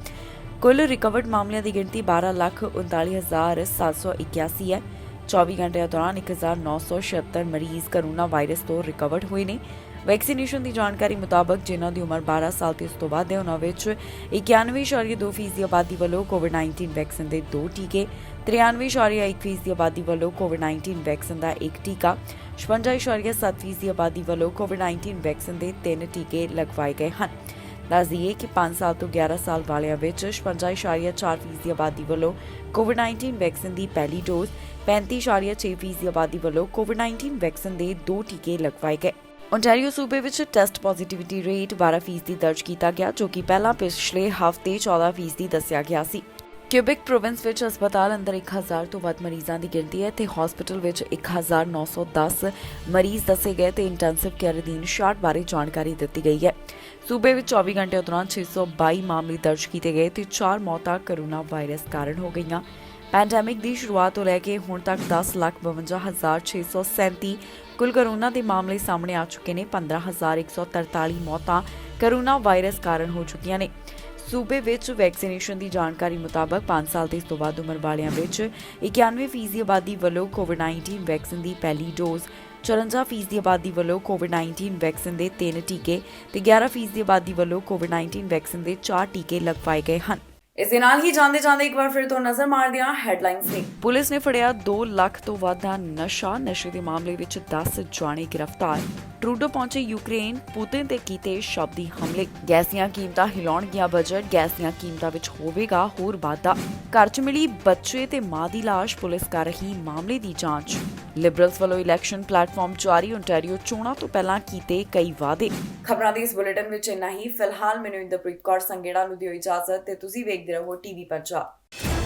Speaker 1: ਕੁੱਲ ਰਿਕਵਰਡ ਮਾਮਲਿਆਂ ਦੀ ਗਿਣਤੀ 12,39,781 ਹੈ। 24 ਘੰਟਿਆਂ ਦੌਰਾਨ 1,976 ਮਰੀਜ਼ ਕੋਰੋਨਾ ਵਾਇਰਸ ਤੋਂ ਰਿਕਵਰਡ ਹੋਏ ਨੇ। ਵੈਕਸੀਨੇਸ਼ਨ ਦੀ ਜਾਣਕਾਰੀ ਮੁਤਾਬਕ ਜਿਨ੍ਹਾਂ ਦੀ ਉਮਰ 12 ਸਾਲ ਤੇ ਉਸ ਤੋਂ ਵੱਧ ਹੈ, ਉਹਨਾਂ ਵਿੱਚ 91.2% ਦੀ ਆਬਾਦੀ ਵੱਲੋਂ ਕੋਵਿਡ-19 ਵੈਕਸੀਨ ਦੇ 2 ਟੀਕੇ, 93.1% ਦੀ ਆਬਾਦੀ ਵੱਲੋਂ ਕੋਵਿਡ-19 ਵੈਕਸੀਨ ਦਾ 1 ਟੀਕਾ, 56.7% ਦੀ ਆਬਾਦੀ ਵੱਲੋਂ ਕੋਵਿਡ-19 ਵੈਕਸੀਨ ਦੇ 3 ਟੀਕੇ ਲਗਵਾਏ ਗਏ ਹਨ। ਦੱਸ ਦਈਏ ਕਿ 5 ਸਾਲ ਤੋਂ 11 ਸਾਲ ਵਾਲਿਆਂ ਵਿੱਚ 56.4% ਦੀ ਆਬਾਦੀ ਵੱਲੋਂ ਕੋਵਿਡ-19 ਵੈਕਸੀਨ ਦੀ ਪਹਿਲੀ ਡੋਜ਼, 35.6% ਦੀ ਆਬਾਦੀ ਵੱਲੋਂ ਕੋਵਿਡ-19 ਵੈਕਸੀਨ ਦੇ 2 ਟੀਕੇ ਲਗਵਾਏ ਗਏ। ਓਨਟਾਰੀਓ ਸੂਬੇ ਵਿੱਚ ਟੈਸਟ ਪੋਜ਼ਿਟਿਵਿਟੀ ਰੇਟ 12% ਦਰਜ ਕੀਤਾ ਗਿਆ, ਜੋ ਕਿ ਪਹਿਲਾਂ ਪਿਛਲੇ ਹਫ਼ਤੇ 14% ਦੱਸਿਆ ਗਿਆ ਸੀ। ਕਿਊਬਿਕ ਪ੍ਰੋਵਿੰਸ ਵਿੱਚ ਹਸਪਤਾਲ ਅੰਦਰ 1000 ਤੋਂ ਵੱਧ ਮਰੀਜ਼ਾਂ ਦੀ ਗਿਣਤੀ ਹੈ ਤੇ ਹਸਪਤਾਲ ਵਿੱਚ 1910 ਮਰੀਜ਼ ਦੱਸੇ ਗਏ ਤੇ ਇੰਟੈਂਸਿਵ ਕੇਅਰ ਅਧੀਨ 66 ਬਾਰੇ ਜਾਣਕਾਰੀ ਦਿੱਤੀ ਗਈ ਹੈ। ਸੂਬੇ ਵਿੱਚ 24 ਘੰਟਿਆਂ ਦੌਰਾਨ 622 ਮਾਮਲੇ ਦਰਜ ਕੀਤੇ ਗਏ ਤੇ 4 ਮੌਤਾਂ ਕੋਰੋਨਾ ਵਾਇਰਸ ਕਾਰਨ ਹੋ ਗਈਆਂ। ਪੈਂਡੈਮਿਕ ਦੀ ਸ਼ੁਰੂਆਤ ਤੋਂ ਲੈ ਕੇ ਹੁਣ ਤੱਕ 10,52,637 ਕੁੱਲ ਕੋਰੋਨਾ ਦੇ ਮਾਮਲੇ ਸਾਹਮਣੇ ਆ ਚੁੱਕੇ ਨੇ। 15,143 ਮੌਤਾਂ ਕੋਰੋਨਾ ਵਾਇਰਸ ਕਾਰਨ ਹੋ ਚੁੱਕੀਆਂ ਨੇ। ਸੂਬੇ ਵਿੱਚ ਵੈਕਸੀਨੇਸ਼ਨ ਦੀ ਜਾਣਕਾਰੀ ਮੁਤਾਬਕ 5 ਸਾਲ ਤੇ ਇਸ ਤੋਂ ਵੱਧ ਉਮਰ ਵਾਲਿਆਂ ਵਿੱਚ 91% ਦੀ ਆਬਾਦੀ ਵੱਲੋਂ ਕੋਵਿਡ-19 ਵੈਕਸੀਨ ਦੀ ਪਹਿਲੀ ਡੋਜ਼, 54% ਦੀ ਆਬਾਦੀ ਵੱਲੋਂ ਕੋਵਿਡ-19 ਵੈਕਸੀਨ ਦੇ 3 ਟੀਕੇ ਤੇ 11% ਦੀ ਆਬਾਦੀ ਵੱਲੋਂ ਕੋਵਿਡ-19 ਵੈਕਸੀਨ ਦੇ 4 ਟੀਕੇ ਲਗਵਾਏ ਗਏ ਹਨ। ਇਸ ਦੇ ਨਾਲ ਹੀ ਜਾਂਦੇ ਇੱਕ ਵਾਰ ਫਿਰ ਤੋਂ ਨਜ਼ਰ ਮਾਰਦੇ ਹਾਂ ਹੈਡਲਾਈਨਸ ਤੇ। ਪੁਲਿਸ ਨੇ ਫੜਿਆ 2 ਲੱਖ ਤੋਂ ਵੱਧ ਦਾ ਨਸ਼ੇ ਦੇ ਮਾਮਲੇ ਵਿੱਚ 10 ਜਾਣੇ ਗ੍ਰਿਫਤਾਰ। ਟਰੂਡੋ ਪਹੁੰਚੇ ਯੂਕਰੇਨ, ਪੁਤਿਨ ਤੇ ਕੀਤੇ ਸ਼ਬਦੀ ਹਮਲੇ। ਗੈਸ ਦੀਆਂ ਕੀਮਤਾਂ ਹਿਲਾਉਣਗੀਆਂ ਬਜਟ, ਗੈਸ ਦੀਆਂ ਕੀਮਤਾਂ ਵਿੱਚ ਹੋਵੇਗਾ ਹੋਰ ਵਾਧਾ। ਘਰ 'ਚ ਮਿਲੀ ਬੱਚੇ ਤੇ ਮਾਂ ਦੀ ਲਾਸ਼, ਪੁਲਿਸ ਕਰ ਰਹੀ ਮਾਮਲੇ ਦੀ ਜਾਂਚ। ਲਿਬਰਲਸ ਵੱਲੋਂ ਇਲੈਕਸ਼ਨ ਪਲੇਟਫਾਰਮ ਜਾਰੀ, ਓਨਟਾਰੀਓ ਚੋਣਾਂ ਤੋਂ ਪਹਿਲਾਂ ਕੀਤੇ ਕਈ ਵਾਅਦੇ। ਖਬਰਾਂ ਦੇ ਇਸ ਬੁਲੇਟਿਨ ਵਿੱਚ ਇੰਨਾ ਹੀ। ਫਿਲਹਾਲ ਮੈਨੂੰ ਇੰਦਰਪ੍ਰੀਤ ਕੌਰ ਸੰਗੇੜਾ ਨੂੰ ਦਿਓ ਇਜਾਜ਼ਤ ਤੇ ਤੁਸੀਂ ਵੇਖਦੇ ਰਹੋ ਟੀਵੀ ਪੰਜਾਬ।